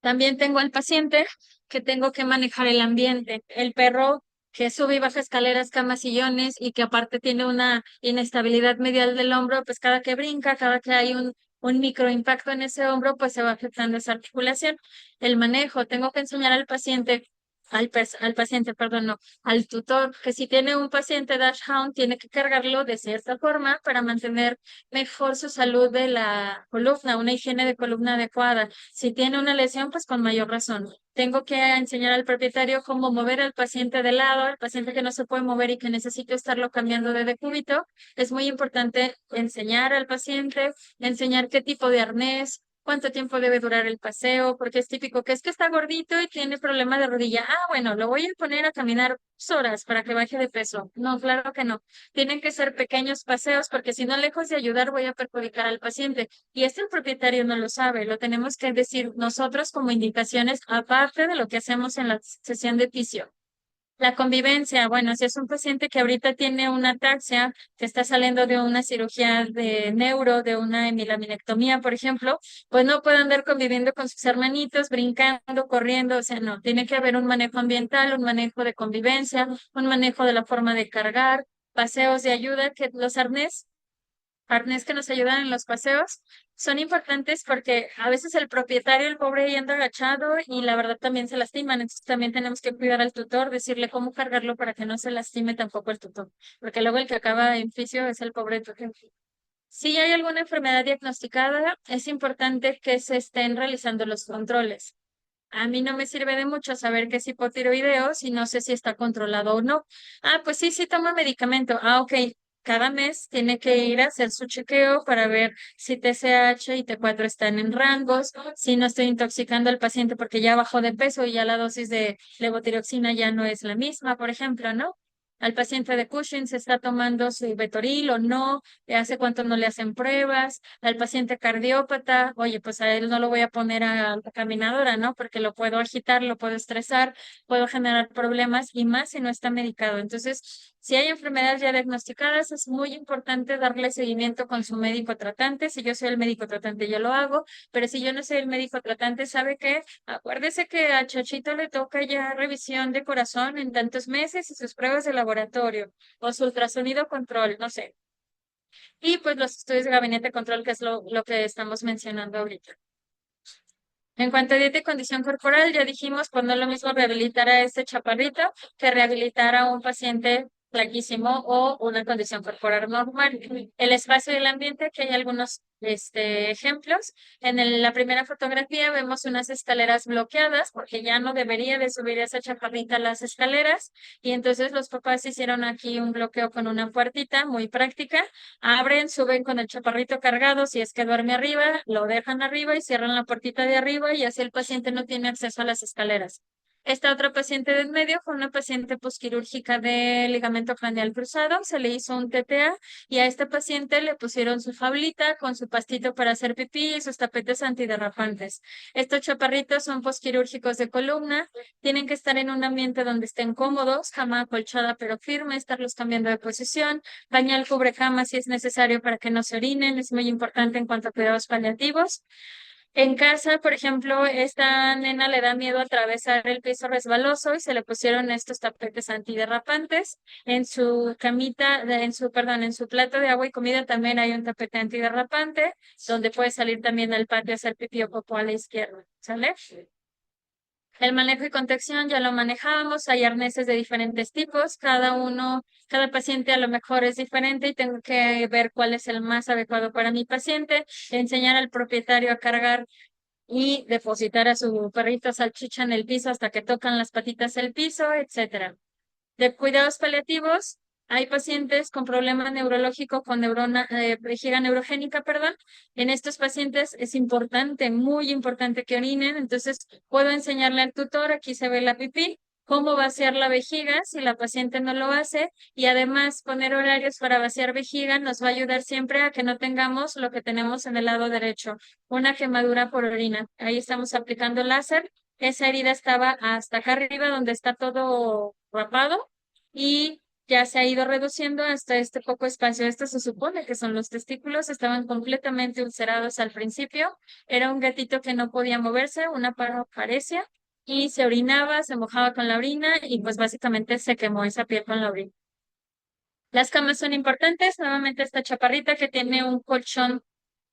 También tengo al paciente que tengo que manejar el ambiente. El perro que sube y baja escaleras, camas, sillones y que aparte tiene una inestabilidad medial del hombro, pues cada que brinca, cada que hay un microimpacto en ese hombro, pues se va afectando esa articulación. El manejo, tengo que enseñar al paciente, al paciente, perdón, no, al tutor, que si tiene un paciente Dachshund, tiene que cargarlo de cierta forma para mantener mejor su salud de la columna, una higiene de columna adecuada. Si tiene una lesión, pues con mayor razón. Tengo que enseñar al propietario cómo mover al paciente de lado, al paciente que no se puede mover y que necesito estarlo cambiando de decúbito. Es muy importante enseñar al paciente, enseñar qué tipo de arnés, cuánto tiempo debe durar el paseo, porque es típico que es que está gordito y tiene problema de rodilla. Ah, bueno, lo voy a poner a caminar 2 horas para que baje de peso. No, claro que no. Tienen que ser pequeños paseos porque si no, lejos de ayudar, voy a perjudicar al paciente. Y esto el propietario no lo sabe, lo tenemos que decir nosotros como indicaciones, aparte de lo que hacemos en la sesión de fisio. La convivencia, bueno, si es un paciente que ahorita tiene una ataxia, que está saliendo de una cirugía de neuro, de una hemilaminectomía, por ejemplo, pues no puede andar conviviendo con sus hermanitos, brincando, corriendo, o sea, no, tiene que haber un manejo ambiental, un manejo de convivencia, un manejo de la forma de cargar, paseos de ayuda, que los arnés que nos ayudan en los paseos son importantes porque a veces el propietario, el pobre, yendo agachado y la verdad también se lastiman. Entonces también tenemos que cuidar al tutor, decirle cómo cargarlo para que no se lastime tampoco el tutor, porque luego el que acaba en fisio es el pobre tutor. Si hay alguna enfermedad diagnosticada, es importante que se estén realizando los controles. A mí no me sirve de mucho saber que es hipotiroideo si no sé si está controlado o no. Ah, pues sí, sí toma medicamento. Ah, ok. Cada mes tiene que ir a hacer su chequeo para ver si TSH y T4 están en rangos, si no estoy intoxicando al paciente porque ya bajó de peso y ya la dosis de levotiroxina ya no es la misma, por ejemplo, ¿no? Al paciente de Cushing se está tomando su Ibetoril o no, hace cuánto no le hacen pruebas, al paciente cardiópata, oye, pues a él no lo voy a poner a la caminadora, ¿no? Porque lo puedo agitar, lo puedo estresar, puedo generar problemas y más si no está medicado. Entonces, si hay enfermedades ya diagnosticadas, es muy importante darle seguimiento con su médico tratante. Si yo soy el médico tratante, yo lo hago, pero si yo no soy el médico tratante, ¿sabe qué? Acuérdese que a Chachito le toca ya revisión de corazón en tantos meses y sus pruebas de laboratorio o su ultrasonido control, no sé. Y pues los estudios de gabinete control, que es lo que estamos mencionando ahorita. En cuanto a dieta y condición corporal, ya dijimos, pues no es lo mismo rehabilitar a este chaparrito que rehabilitar a un paciente flaquísimo o una condición corporal normal. El espacio y el ambiente, aquí hay algunos ejemplos. La primera fotografía vemos unas escaleras bloqueadas porque ya no debería de subir esa chaparrita a las escaleras y entonces los papás hicieron aquí un bloqueo con una puertita muy práctica. Abren, suben con el chaparrito cargado, si es que duerme arriba, lo dejan arriba y cierran la puertita de arriba y así el paciente no tiene acceso a las escaleras. Esta otra paciente del medio fue una paciente posquirúrgica de ligamento craneal cruzado, se le hizo un TTA y a esta paciente le pusieron su fablita con su pastito para hacer pipí y sus tapetes antiderrapantes. Estos chaparritos son posquirúrgicos de columna, tienen que estar en un ambiente donde estén cómodos, cama acolchada pero firme, estarlos cambiando de posición, pañal cubre cama si es necesario para que no se orinen, es muy importante en cuanto a cuidados paliativos. En casa, por ejemplo, esta nena le da miedo atravesar el piso resbaloso y se le pusieron estos tapetes antiderrapantes. En su camita, en su plato de agua y comida también hay un tapete antiderrapante, donde puede salir también al patio a hacer pipí o popó a la izquierda. ¿Sale? El manejo y contención ya lo manejábamos, hay arneses de diferentes tipos, cada paciente a lo mejor es diferente y tengo que ver cuál es el más adecuado para mi paciente, enseñar al propietario a cargar y depositar a su perrito salchicha en el piso hasta que tocan las patitas el piso, etcétera. De cuidados paliativos, hay pacientes con problema neurológico con vejiga neurogénica, perdón. En estos pacientes es importante, muy importante que orinen, entonces puedo enseñarle al tutor, aquí se ve la pipí, cómo vaciar la vejiga si la paciente no lo hace y además poner horarios para vaciar vejiga nos va a ayudar siempre a que no tengamos lo que tenemos en el lado derecho, una quemadura por orina. Ahí estamos aplicando láser. Esa herida estaba hasta acá arriba donde está todo rapado y ya se ha ido reduciendo hasta este poco espacio. Esto se supone que son los testículos, estaban completamente ulcerados al principio. Era un gatito que no podía moverse, una paresia, y se orinaba, se mojaba con la orina y pues básicamente se quemó esa piel con la orina. Las camas son importantes. Nuevamente esta chaparrita que tiene un colchón,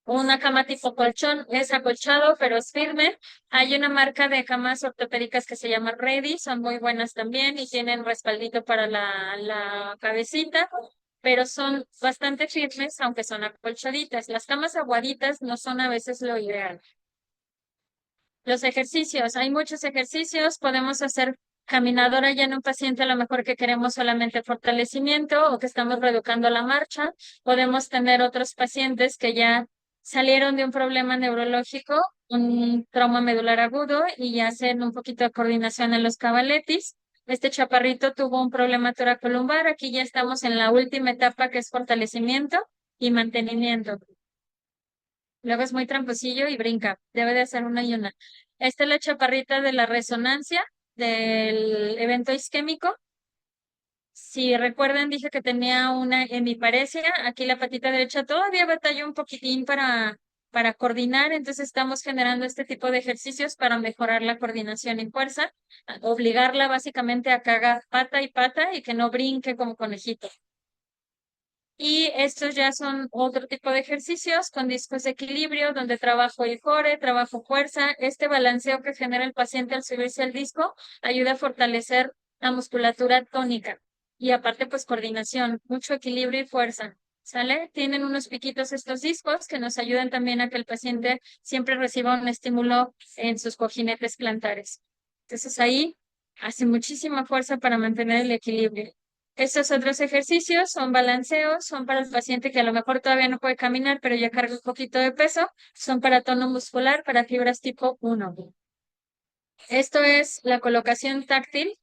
una cama tipo colchón, es acolchado, pero es firme. Hay una marca de camas ortopédicas que se llama Ready, son muy buenas también y tienen respaldito para la cabecita, pero son bastante firmes, aunque son acolchaditas. Las camas aguaditas no son a veces lo ideal. Los ejercicios, hay muchos ejercicios, podemos hacer caminadora ya en un paciente a lo mejor que queremos solamente fortalecimiento o que estamos reeducando la marcha. Podemos tener otros pacientes que ya salieron de un problema neurológico, un trauma medular agudo y ya hacen un poquito de coordinación en los cavaletis. Este chaparrito tuvo un problema toracolumbar, aquí ya estamos en la última etapa que es fortalecimiento y mantenimiento. Luego es muy tramposillo y brinca. Debe de hacer una y una. Esta es la chaparrita de la resonancia del evento isquémico. Si recuerdan, dije que tenía una hemiparesia. Aquí la patita derecha todavía batalló un poquitín para coordinar. Entonces estamos generando este tipo de ejercicios para mejorar la coordinación y fuerza. Obligarla básicamente a cagar pata y pata y que no brinque como conejito. Y estos ya son otro tipo de ejercicios con discos de equilibrio, donde trabajo el core, trabajo fuerza. Este balanceo que genera el paciente al subirse al disco ayuda a fortalecer la musculatura tónica. Y aparte, pues coordinación, mucho equilibrio y fuerza. ¿Sale? Tienen unos piquitos estos discos que nos ayudan también a que el paciente siempre reciba un estímulo en sus cojinetes plantares. Entonces ahí hace muchísima fuerza para mantener el equilibrio. Estos otros ejercicios son balanceos, son para el paciente que a lo mejor todavía no puede caminar, pero ya carga un poquito de peso, son para tono muscular, para fibras tipo 1. Esto es la colocación táctil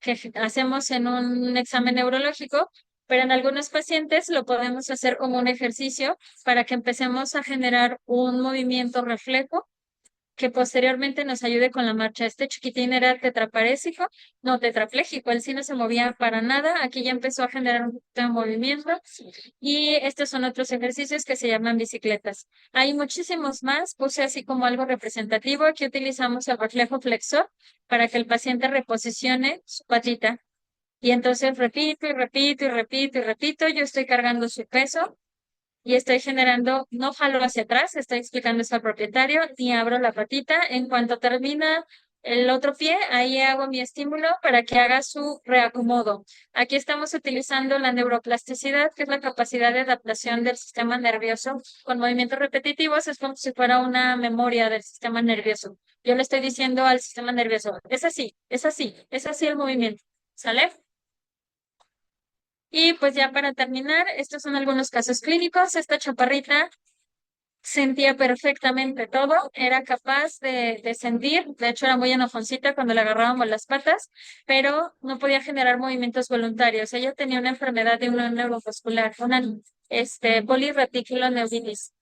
que hacemos en un examen neurológico, pero en algunos pacientes lo podemos hacer como un ejercicio para que empecemos a generar un movimiento reflejo que posteriormente nos ayude con la marcha. Este chiquitín era tetraparésico, no tetrapléjico, él sí no se movía para nada. Aquí ya empezó a generar un poquito de movimiento y estos son otros ejercicios que se llaman bicicletas. Hay muchísimos más, puse así como algo representativo. Aquí utilizamos el reflejo flexor para que el paciente reposicione su patita. Y entonces repito y repito y repito y repito, yo estoy cargando su peso y estoy generando, no jalo hacia atrás, estoy explicando eso al propietario, ni abro la patita. En cuanto termina el otro pie, ahí hago mi estímulo para que haga su reacomodo. Aquí estamos utilizando la neuroplasticidad, que es la capacidad de adaptación del sistema nervioso con movimientos repetitivos. Es como si fuera una memoria del sistema nervioso. Yo le estoy diciendo al sistema nervioso, es así, es así, es así el movimiento. ¿Sale? Y pues ya para terminar, estos son algunos casos clínicos. Esta chaparrita sentía perfectamente todo, era capaz de sentir, de hecho era muy enojoncita cuando le agarrábamos las patas, pero no podía generar movimientos voluntarios. Ella tenía una enfermedad de una neurovascular, una polirreticuloneuritis.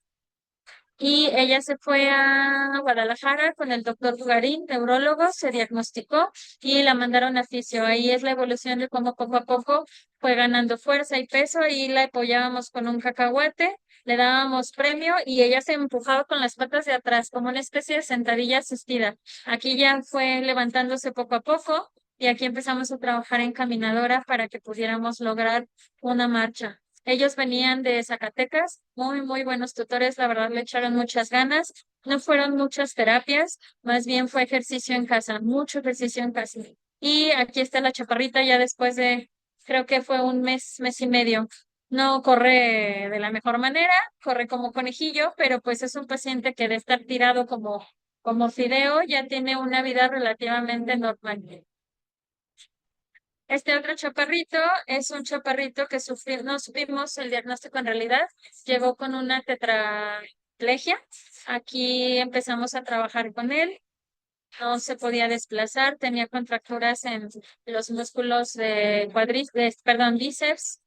Y ella se fue a Guadalajara con el doctor Dugarín, neurólogo, se diagnosticó y la mandaron a fisio. Ahí es la evolución de cómo poco a poco fue ganando fuerza y peso y la apoyábamos con un cacahuate, le dábamos premio y ella se empujaba con las patas de atrás como una especie de sentadilla asistida. Aquí ya fue levantándose poco a poco y aquí empezamos a trabajar en caminadora para que pudiéramos lograr una marcha. Ellos venían de Zacatecas, muy, muy buenos tutores, la verdad le echaron muchas ganas. No fueron muchas terapias, más bien fue ejercicio en casa, mucho ejercicio en casa. Y aquí está la chaparrita ya después de, creo que fue un mes, mes y medio. No corre de la mejor manera, corre como conejillo, pero pues es un paciente que de estar tirado como fideo ya tiene una vida relativamente normal. Este otro chaparrito es un chaparrito que sufrió, no supimos el diagnóstico en realidad, llegó con una tetraplegia. Aquí empezamos a trabajar con él, no se podía desplazar, tenía contracturas en los músculos de perdón, bíceps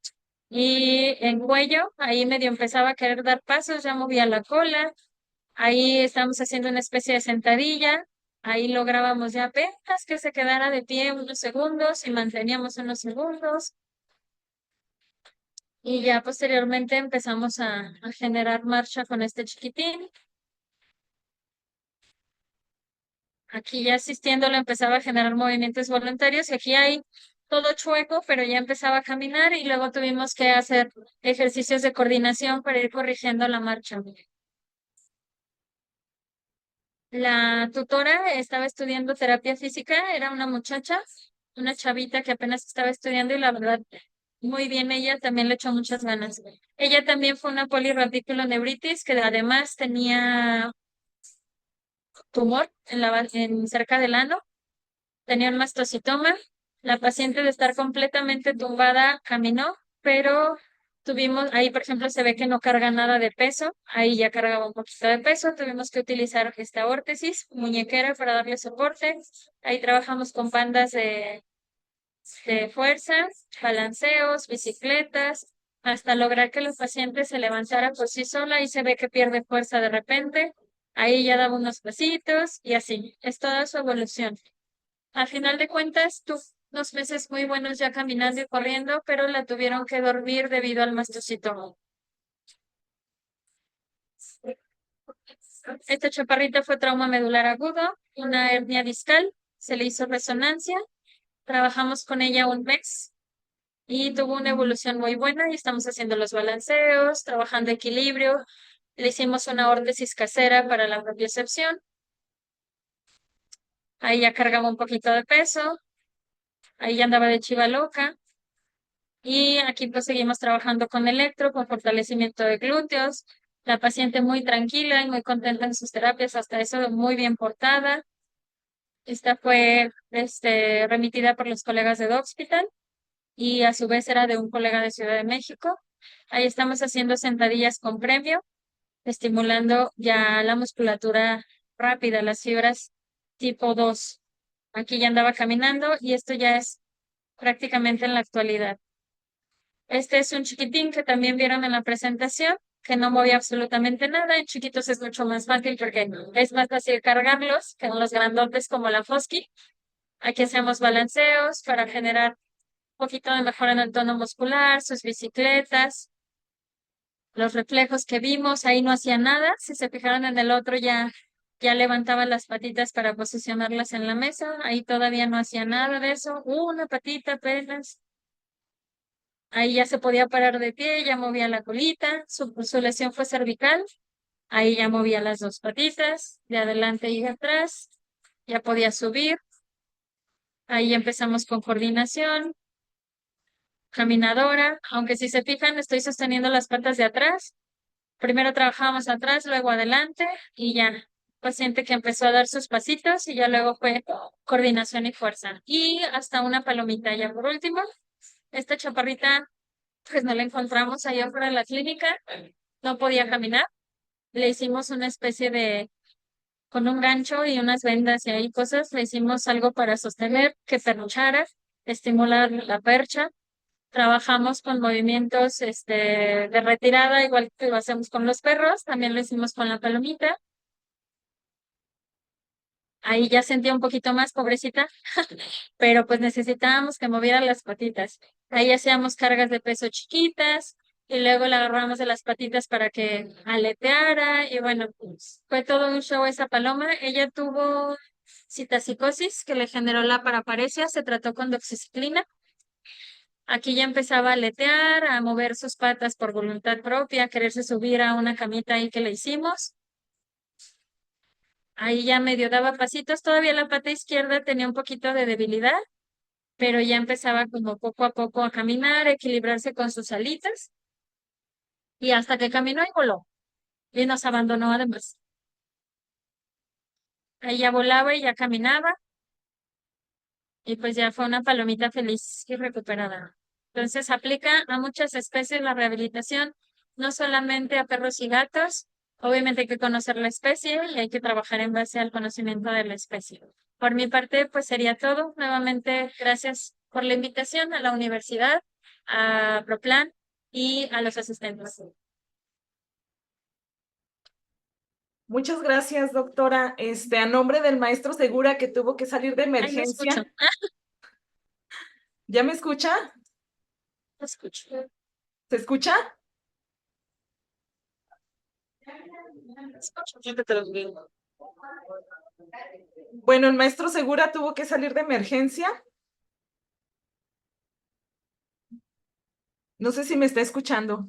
y en cuello. Ahí medio empezaba a querer dar pasos, ya movía la cola. Ahí estamos haciendo una especie de sentadilla. Ahí lográbamos ya apenas que se quedara de pie unos segundos y manteníamos unos segundos. Y ya posteriormente empezamos a generar marcha con este chiquitín. Aquí ya asistiéndolo empezaba a generar movimientos voluntarios y aquí hay todo chueco, pero ya empezaba a caminar y luego tuvimos que hacer ejercicios de coordinación para ir corrigiendo la marcha. La tutora estaba estudiando terapia física, era una muchacha, una chavita que apenas estaba estudiando y la verdad, muy bien, ella también le echó muchas ganas. Ella también fue una polirreticuloneuritis que además tenía tumor en cerca del ano, tenía un mastocitoma. La paciente de estar completamente tumbada caminó, pero tuvimos, ahí por ejemplo se ve que no carga nada de peso, ahí ya cargaba un poquito de peso, tuvimos que utilizar esta órtesis, muñequera para darle soporte. Ahí trabajamos con bandas de fuerza, balanceos, bicicletas, hasta lograr que los pacientes se levantara por sí sola y se ve que pierde fuerza de repente. Ahí ya daba unos pasitos y así, es toda su evolución. Al final de cuentas, tuvo unos meses muy buenos ya caminando y corriendo, pero la tuvieron que dormir debido al mastocitoma. Esta chaparrita fue trauma medular agudo, una hernia discal, se le hizo resonancia, trabajamos con ella un mes y tuvo una evolución muy buena y estamos haciendo los balanceos, trabajando equilibrio, le hicimos una órtesis casera para la propiocepción, ahí ya cargaba un poquito de peso, ahí ya andaba de chiva loca. Y aquí pues seguimos trabajando con electro, con fortalecimiento de glúteos. La paciente muy tranquila y muy contenta en sus terapias, hasta eso muy bien portada. Esta fue remitida por los colegas de Hospital y a su vez era de un colega de Ciudad de México. Ahí estamos haciendo sentadillas con premio, estimulando ya la musculatura rápida, las fibras tipo 2. Aquí ya andaba caminando y esto ya es prácticamente en la actualidad. Este es un chiquitín que también vieron en la presentación, que no movía absolutamente nada. En chiquitos es mucho más fácil porque es más fácil cargarlos que en los grandotes como la Fosky. Aquí hacemos balanceos para generar un poquito de mejora en el tono muscular, sus bicicletas, los reflejos que vimos, ahí no hacía nada. Si se fijaron en el otro ya levantaba las patitas para posicionarlas en la mesa. Ahí todavía no hacía nada de eso. Una patita apenas. Ahí ya se podía parar de pie, ya movía la colita, su lesión fue cervical, ahí ya movía las dos patitas, de adelante y de atrás, ya podía subir. Ahí empezamos con coordinación, caminadora, aunque si se fijan estoy sosteniendo las patas de atrás. Primero trabajábamos atrás, luego adelante y ya. Paciente que empezó a dar sus pasitos y ya luego fue coordinación y fuerza. Y hasta una palomita ya por último. Esta chaparrita pues no la encontramos allá afuera de la clínica, no podía caminar. Le hicimos una especie de, con un gancho y unas vendas y ahí cosas, le hicimos algo para sostener, que perruchara, estimular la percha. Trabajamos con movimientos de retirada, igual que lo hacemos con los perros, también lo hicimos con la palomita. Ahí ya sentía un poquito más, pobrecita, pero pues necesitábamos que moviera las patitas. Ahí hacíamos cargas de peso chiquitas y luego la agarramos de las patitas para que aleteara y bueno, pues, fue todo un show esa paloma. Ella tuvo citasicosis que le generó la paraparesia, se trató con doxiciclina. Aquí ya empezaba a aletear, a mover sus patas por voluntad propia, a quererse subir a una camita ahí que le hicimos. Ahí ya medio daba pasitos, todavía la pata izquierda tenía un poquito de debilidad, pero ya empezaba como poco a poco a caminar, a equilibrarse con sus alitas, y hasta que caminó y voló, y nos abandonó además. Ahí ya volaba y ya caminaba, y pues ya fue una palomita feliz y recuperada. Entonces aplica a muchas especies la rehabilitación, no solamente a perros y gatos, obviamente hay que conocer la especie y hay que trabajar en base al conocimiento de la especie. Por mi parte, pues sería todo. Nuevamente, gracias por la invitación a la universidad, a Proplan y a los asistentes. Muchas gracias, doctora. A nombre del maestro Segura que tuvo que salir de Ahí lo escucho. emergencia. ¿Ya me escucha? Lo escucho. ¿Se escucha? Bueno, el maestro Segura tuvo que salir de emergencia. No sé si me está escuchando.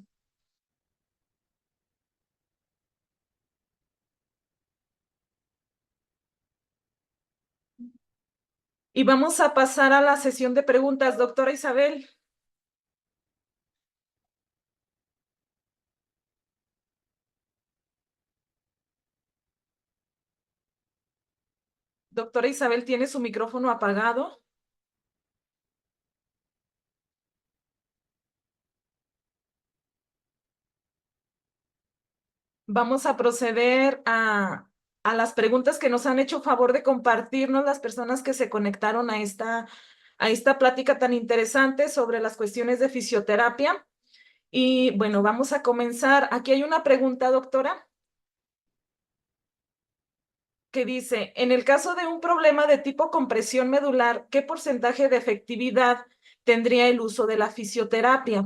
Y vamos a pasar a la sesión de preguntas, doctora Isabel. Doctora Isabel, ¿tiene su micrófono apagado? Vamos a proceder a las preguntas que nos han hecho favor de compartirnos las personas que se conectaron a esta plática tan interesante sobre las cuestiones de fisioterapia. Y bueno, vamos a comenzar. Aquí hay una pregunta, doctora, que dice, en el caso de un problema de tipo compresión medular, ¿qué porcentaje de efectividad tendría el uso de la fisioterapia?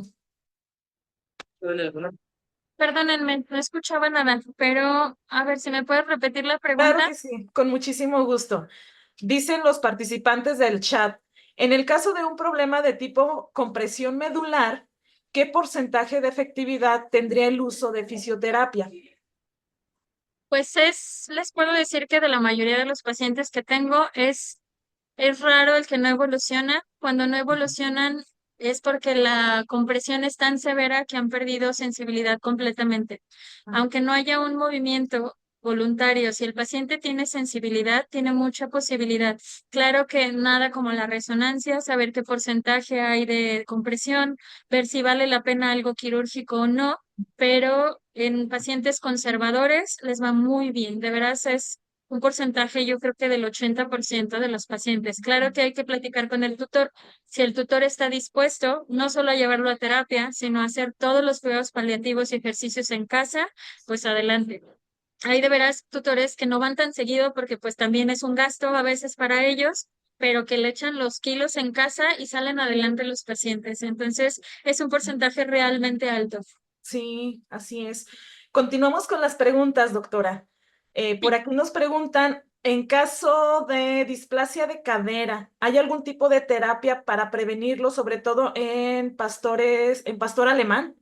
Perdónenme, no escuchaba nada, pero a ver si me puedes repetir la Claro pregunta. que sí, con muchísimo gusto. Dicen los participantes del chat, en el caso de un problema de tipo compresión medular, ¿qué porcentaje de efectividad tendría el uso de fisioterapia? Pues les puedo decir que de la mayoría de los pacientes que tengo es raro el que no evoluciona. Cuando no evolucionan es porque la compresión es tan severa que han perdido sensibilidad completamente. Aunque no haya un movimiento voluntario, si el paciente tiene sensibilidad, tiene mucha posibilidad. Claro que nada como la resonancia, saber qué porcentaje hay de compresión, ver si vale la pena algo quirúrgico o no, pero en pacientes conservadores les va muy bien. De veras es un porcentaje, yo creo que del 80% de los pacientes. Claro que hay que platicar con el tutor. Si el tutor está dispuesto, no solo a llevarlo a terapia, sino a hacer todos los cuidados paliativos y ejercicios en casa, pues adelante. Hay de veras tutores que no van tan seguido porque pues también es un gasto a veces para ellos, pero que le echan los kilos en casa y salen adelante los pacientes. Entonces, es un porcentaje realmente alto. Sí, así es. Continuamos con las preguntas, doctora. Por aquí nos preguntan, en caso de displasia de cadera, ¿hay algún tipo de terapia para prevenirlo, sobre todo en pastor alemán?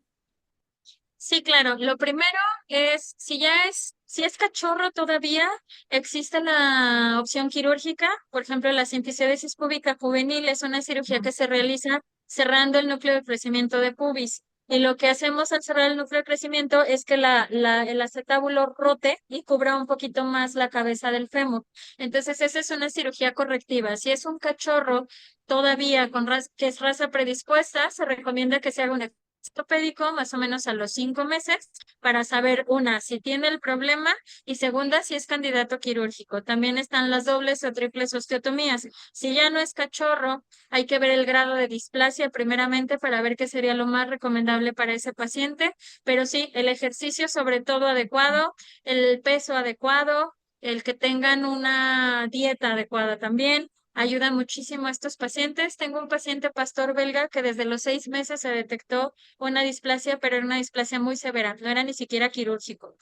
Sí, claro. Lo primero es, si ya es Si es cachorro todavía, existe la opción quirúrgica. Por ejemplo, la simfisiodesis púbica juvenil es una cirugía que se realiza cerrando el núcleo de crecimiento de pubis. Y lo que hacemos al cerrar el núcleo de crecimiento es que el acetábulo rote y cubra un poquito más la cabeza del fémur. Entonces, esa es una cirugía correctiva. Si es un cachorro todavía que es raza predispuesta, se recomienda que se haga un ortopédico más o menos a los 5 meses para saber, una, si tiene el problema y segunda, si es candidato quirúrgico. También están las dobles o triples osteotomías. Si ya no es cachorro, hay que ver el grado de displasia primeramente para ver qué sería lo más recomendable para ese paciente. Pero sí, el ejercicio sobre todo adecuado, el peso adecuado, el que tengan una dieta adecuada también. Ayuda muchísimo a estos pacientes. Tengo un paciente pastor belga que desde los 6 meses se detectó una displasia, pero era una displasia muy severa, no era ni siquiera quirúrgico.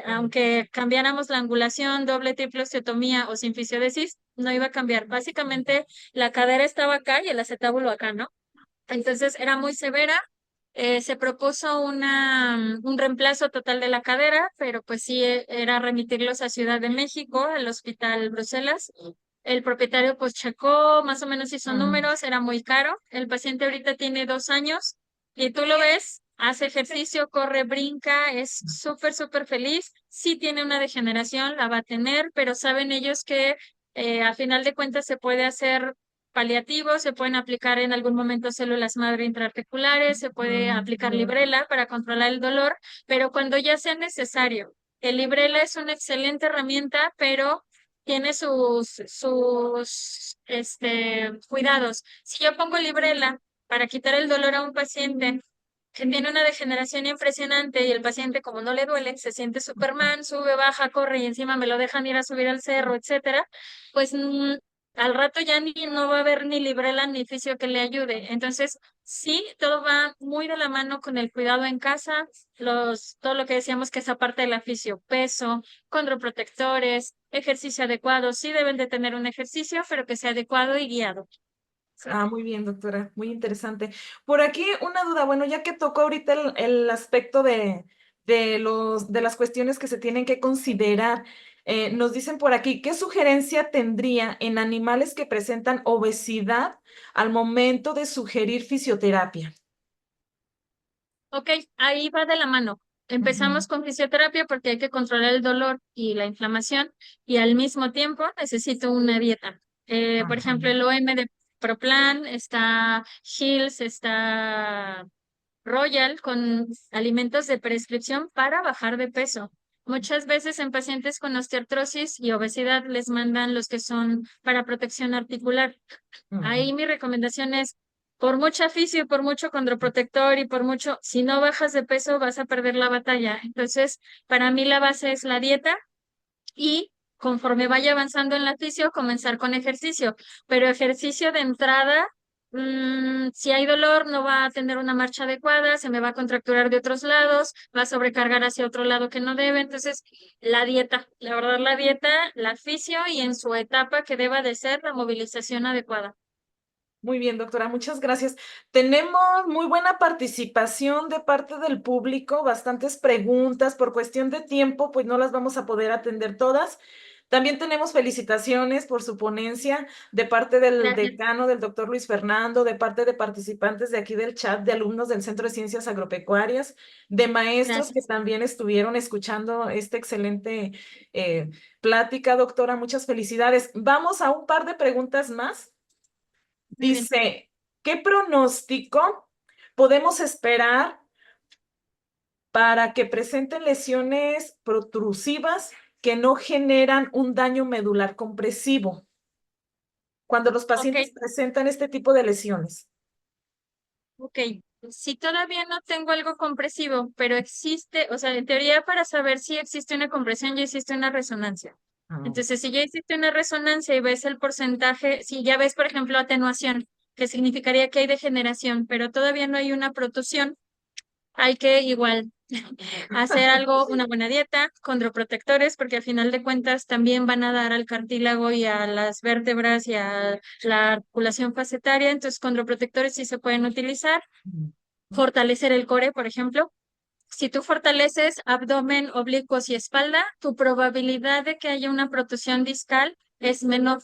Aunque cambiáramos la angulación, doble, triple osteotomía o simfisiodesis, no iba a cambiar. Básicamente la cadera estaba acá y el acetábulo acá, ¿no? Entonces era muy severa. Se propuso un reemplazo total de la cadera, pero pues sí era remitirlos a Ciudad de México, al Hospital Bruselas. El propietario pues checó, más o menos hizo números, era muy caro. El paciente ahorita tiene 2 años y tú lo ves, hace ejercicio, corre, brinca, es súper, súper feliz. Sí tiene una degeneración, la va a tener, pero saben ellos que a final de cuentas se puede hacer paliativos, se pueden aplicar en algún momento células madre intraarticulares, se puede aplicar librela para controlar el dolor, pero cuando ya sea necesario. El librela es una excelente herramienta, pero tiene sus cuidados. Si yo pongo librela para quitar el dolor a un paciente que tiene una degeneración impresionante y el paciente, como no le duele, se siente Superman, sube, baja, corre y encima me lo dejan ir a subir al cerro, etcétera, pues al rato ya no va a haber ni librela ni fisio que le ayude. Entonces, sí, todo va muy de la mano con el cuidado en casa, todo lo que decíamos que esa parte del fisio, peso, condroprotectores, ejercicio adecuado, sí deben de tener un ejercicio, pero que sea adecuado y guiado. Sí. Muy bien, doctora, muy interesante. Por aquí una duda, bueno, ya que tocó ahorita el aspecto de las cuestiones que se tienen que considerar, nos dicen por aquí, ¿qué sugerencia tendría en animales que presentan obesidad al momento de sugerir fisioterapia? Ok, ahí va de la mano. Empezamos con fisioterapia porque hay que controlar el dolor y la inflamación y al mismo tiempo necesito una dieta. Por Ajá. ejemplo, el OM de Proplan, está Hills, está Royal con alimentos de prescripción para bajar de peso. Muchas veces en pacientes con osteoartrosis y obesidad les mandan los que son para protección articular. Ahí mi recomendación es, por mucha fisio, por mucho condroprotector y por mucho, si no bajas de peso vas a perder la batalla. Entonces, para mí la base es la dieta y conforme vaya avanzando en la fisio, comenzar con ejercicio. Pero ejercicio de entrada, si hay dolor, no va a tener una marcha adecuada, se me va a contracturar de otros lados, va a sobrecargar hacia otro lado que no debe. Entonces, la dieta, la verdad, la dieta, la fisio y en su etapa que deba de ser la movilización adecuada. Muy bien, doctora, muchas gracias. Tenemos muy buena participación de parte del público, bastantes preguntas. Por cuestión de tiempo, pues no las vamos a poder atender todas. También tenemos felicitaciones por su ponencia de parte del Gracias. decano, del doctor Luis Fernando, de parte de participantes de aquí del chat, de alumnos del Centro de Ciencias Agropecuarias, de maestros que Gracias. también estuvieron escuchando esta excelente plática, doctora. Muchas felicidades. Vamos a un par de preguntas más. Muy bien. Dice, ¿qué pronóstico podemos esperar para que presenten lesiones protrusivas que no generan un daño medular compresivo cuando los Ok, pacientes presentan este tipo de lesiones? ok. Si todavía no tengo algo compresivo, pero existe, o sea, en teoría para saber si existe una compresión ya existe una resonancia. Ah, Entonces, si ya existe una resonancia y ves el porcentaje, si ya ves, por ejemplo, atenuación, que significaría que hay degeneración, pero todavía no hay una protusión, hay que igual hacer algo, una buena dieta, condroprotectores, porque al final de cuentas también van a dar al cartílago y a las vértebras y a la articulación facetaria, entonces condroprotectores sí se pueden utilizar, fortalecer el core, por ejemplo, si tú fortaleces abdomen, oblicuos y espalda, tu probabilidad de que haya una protusión discal es menor.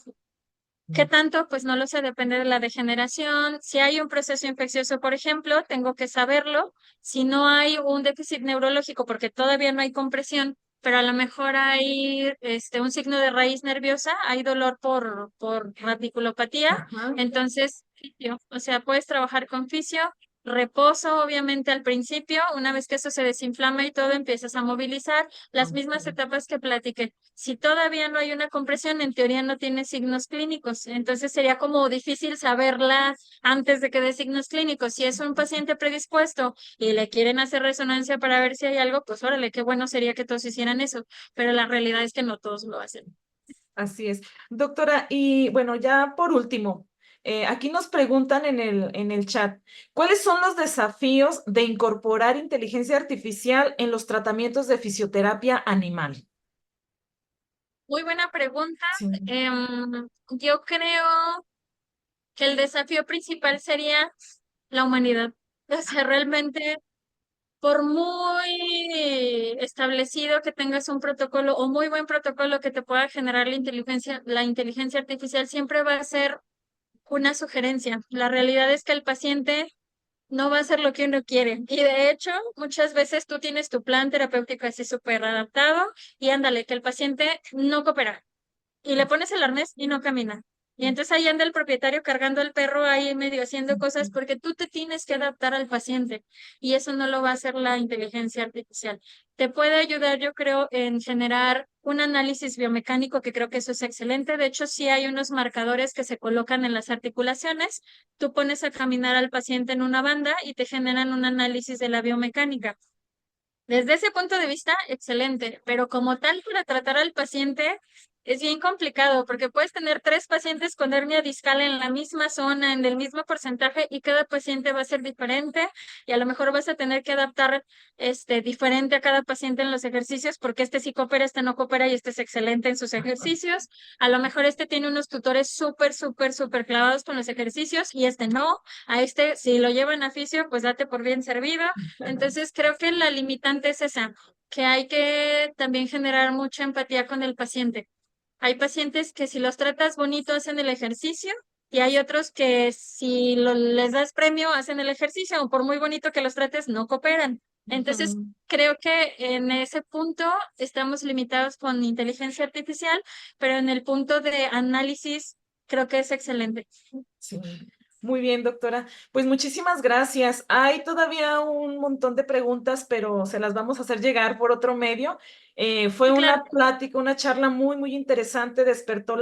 ¿Qué tanto? Pues no lo sé, depende de la degeneración. Si hay un proceso infeccioso, por ejemplo, tengo que saberlo. Si no hay un déficit neurológico, porque todavía no hay compresión, pero a lo mejor hay un signo de raíz nerviosa, hay dolor por radiculopatía, Ajá. entonces, fisio, o sea, puedes trabajar con fisio, reposo, obviamente al principio, una vez que eso se desinflama y todo, empiezas a movilizar las mismas Ok. etapas que platiqué. Si todavía no hay una compresión, en teoría no tiene signos clínicos, entonces sería como difícil saberla antes de que dé signos clínicos. Si es un paciente predispuesto y le quieren hacer resonancia para ver si hay algo, pues órale, qué bueno sería que todos hicieran eso, pero la realidad es que no todos lo hacen. Así es. Doctora, y bueno, ya por último, aquí nos preguntan en el chat, ¿cuáles son los desafíos de incorporar inteligencia artificial en los tratamientos de fisioterapia animal? Muy buena pregunta. Sí. Yo creo que el desafío principal sería la humanidad. O sea, realmente por muy establecido que tengas un protocolo o muy buen protocolo que te pueda generar la inteligencia artificial siempre va a ser una sugerencia. La realidad es que el paciente no va a hacer lo que uno quiere. Y de hecho, muchas veces tú tienes tu plan terapéutico así súper adaptado y ándale, que el paciente no coopera y le pones el arnés y no camina. Y entonces ahí anda el propietario cargando al perro ahí medio haciendo cosas porque tú te tienes que adaptar al paciente y eso no lo va a hacer la inteligencia artificial. Te puede ayudar, yo creo, en generar un análisis biomecánico, que creo que eso es excelente. De hecho, sí hay unos marcadores que se colocan en las articulaciones. Tú pones a caminar al paciente en una banda y te generan un análisis de la biomecánica. Desde ese punto de vista, excelente, pero como tal, para tratar al paciente es bien complicado porque puedes tener 3 pacientes con hernia discal en la misma zona, en el mismo porcentaje y cada paciente va a ser diferente y a lo mejor vas a tener que adaptar diferente a cada paciente en los ejercicios porque este sí coopera, este no coopera y este es excelente en sus ejercicios. A lo mejor este tiene unos tutores súper, súper, súper clavados con los ejercicios y este no. A este, si lo llevan a fisio, pues date por bien servido. Entonces, creo que la limitante es esa, que hay que también generar mucha empatía con el paciente. Hay pacientes que si los tratas bonito hacen el ejercicio y hay otros que si les das premio hacen el ejercicio o por muy bonito que los trates no cooperan. Entonces, Ujú. creo que en ese punto estamos limitados con inteligencia artificial, pero en el punto de análisis creo que es excelente. Sí. Muy bien, doctora. Pues muchísimas gracias. Hay todavía un montón de preguntas, pero se las vamos a hacer llegar por otro medio. Fue Sí, claro, una plática, una charla muy, muy interesante. Despertó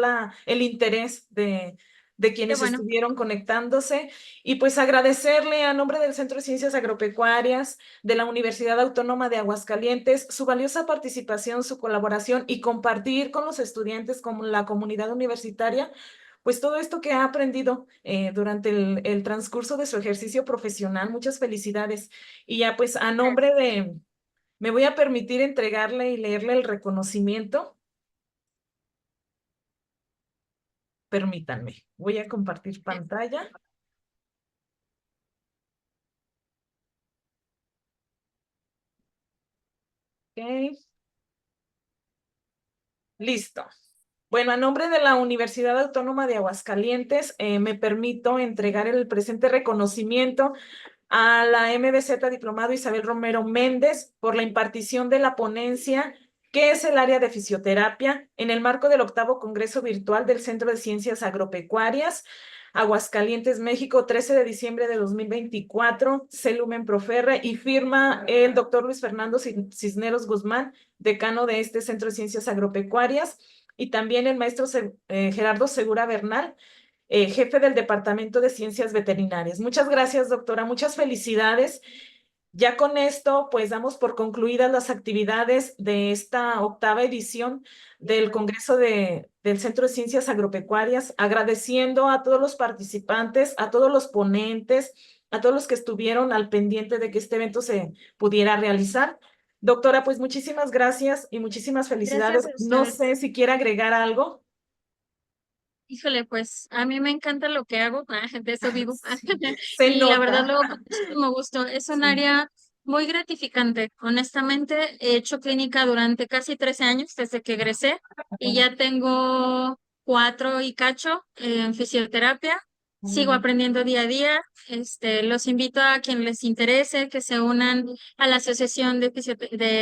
el interés de qué quienes bueno. estuvieron conectándose. Y pues agradecerle a nombre del Centro de Ciencias Agropecuarias de la Universidad Autónoma de Aguascalientes su valiosa participación, su colaboración y compartir con los estudiantes, con la comunidad universitaria pues todo esto que ha aprendido durante el transcurso de su ejercicio profesional. Muchas felicidades. Y ya pues a nombre me voy a permitir entregarle y leerle el reconocimiento. Permítanme, voy a compartir pantalla. Ok, listo. Bueno, a nombre de la Universidad Autónoma de Aguascalientes, me permito entregar el presente reconocimiento a la MBZ Diplomado Isabel Romero Méndez por la impartición de la ponencia ¿Qué es el área de fisioterapia? En el marco del 8º Congreso Virtual del Centro de Ciencias Agropecuarias, Aguascalientes, México, 13 de diciembre de 2024, Celumen Proferre, y firma el doctor Luis Fernando Cisneros Guzmán, decano de este Centro de Ciencias Agropecuarias, y también el maestro Gerardo Segura Bernal, jefe del Departamento de Ciencias Veterinarias. Muchas gracias, doctora. Muchas felicidades. Ya con esto, pues damos por concluidas las actividades de esta 8ª edición del Congreso del Centro de Ciencias Agropecuarias, agradeciendo a todos los participantes, a todos los ponentes, a todos los que estuvieron al pendiente de que este evento se pudiera realizar. Doctora, pues muchísimas gracias y muchísimas Gracias felicidades. a No ustedes. sé si quiere agregar algo. Híjole, pues a mí me encanta lo que hago, de eso vivo. Sí, se Y la verdad nota. luego con muchísimo gusto. Es un Sí. área muy gratificante. Honestamente, he hecho clínica durante casi 13 años desde que egresé y ya tengo 4 y cacho en fisioterapia. Sigo aprendiendo día a día. Los invito a quien les interese que se unan a la Asociación de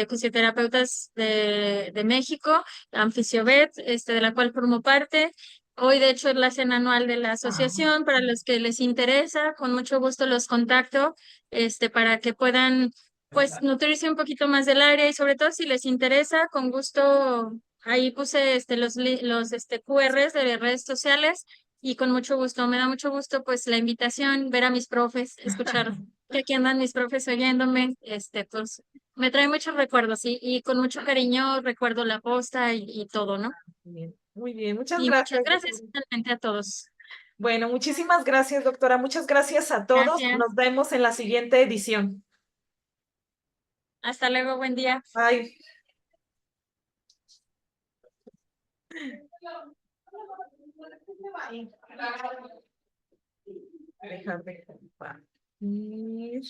Fisioterapeutas de México, Anfisiobet, de la cual formo parte. Hoy, de hecho, es la cena anual de la asociación. Para los que les interesa, con mucho gusto los contacto, para que puedan, pues, nutrirse un poquito más del área y sobre todo si les interesa, con gusto, ahí puse, los QRs de redes sociales y con mucho gusto, me da mucho gusto, pues, la invitación, ver a mis profes, escuchar que aquí andan mis profes oyéndome, pues, me trae muchos recuerdos y con mucho cariño recuerdo la posta y todo, ¿no? Muy bien, muchas Y muchas gracias, gracias doctora. finalmente a todos. Bueno, muchísimas gracias, doctora. Muchas gracias a todos. Gracias. Nos vemos en la siguiente edición. Hasta luego, buen día. Bye. Dejar de compartir.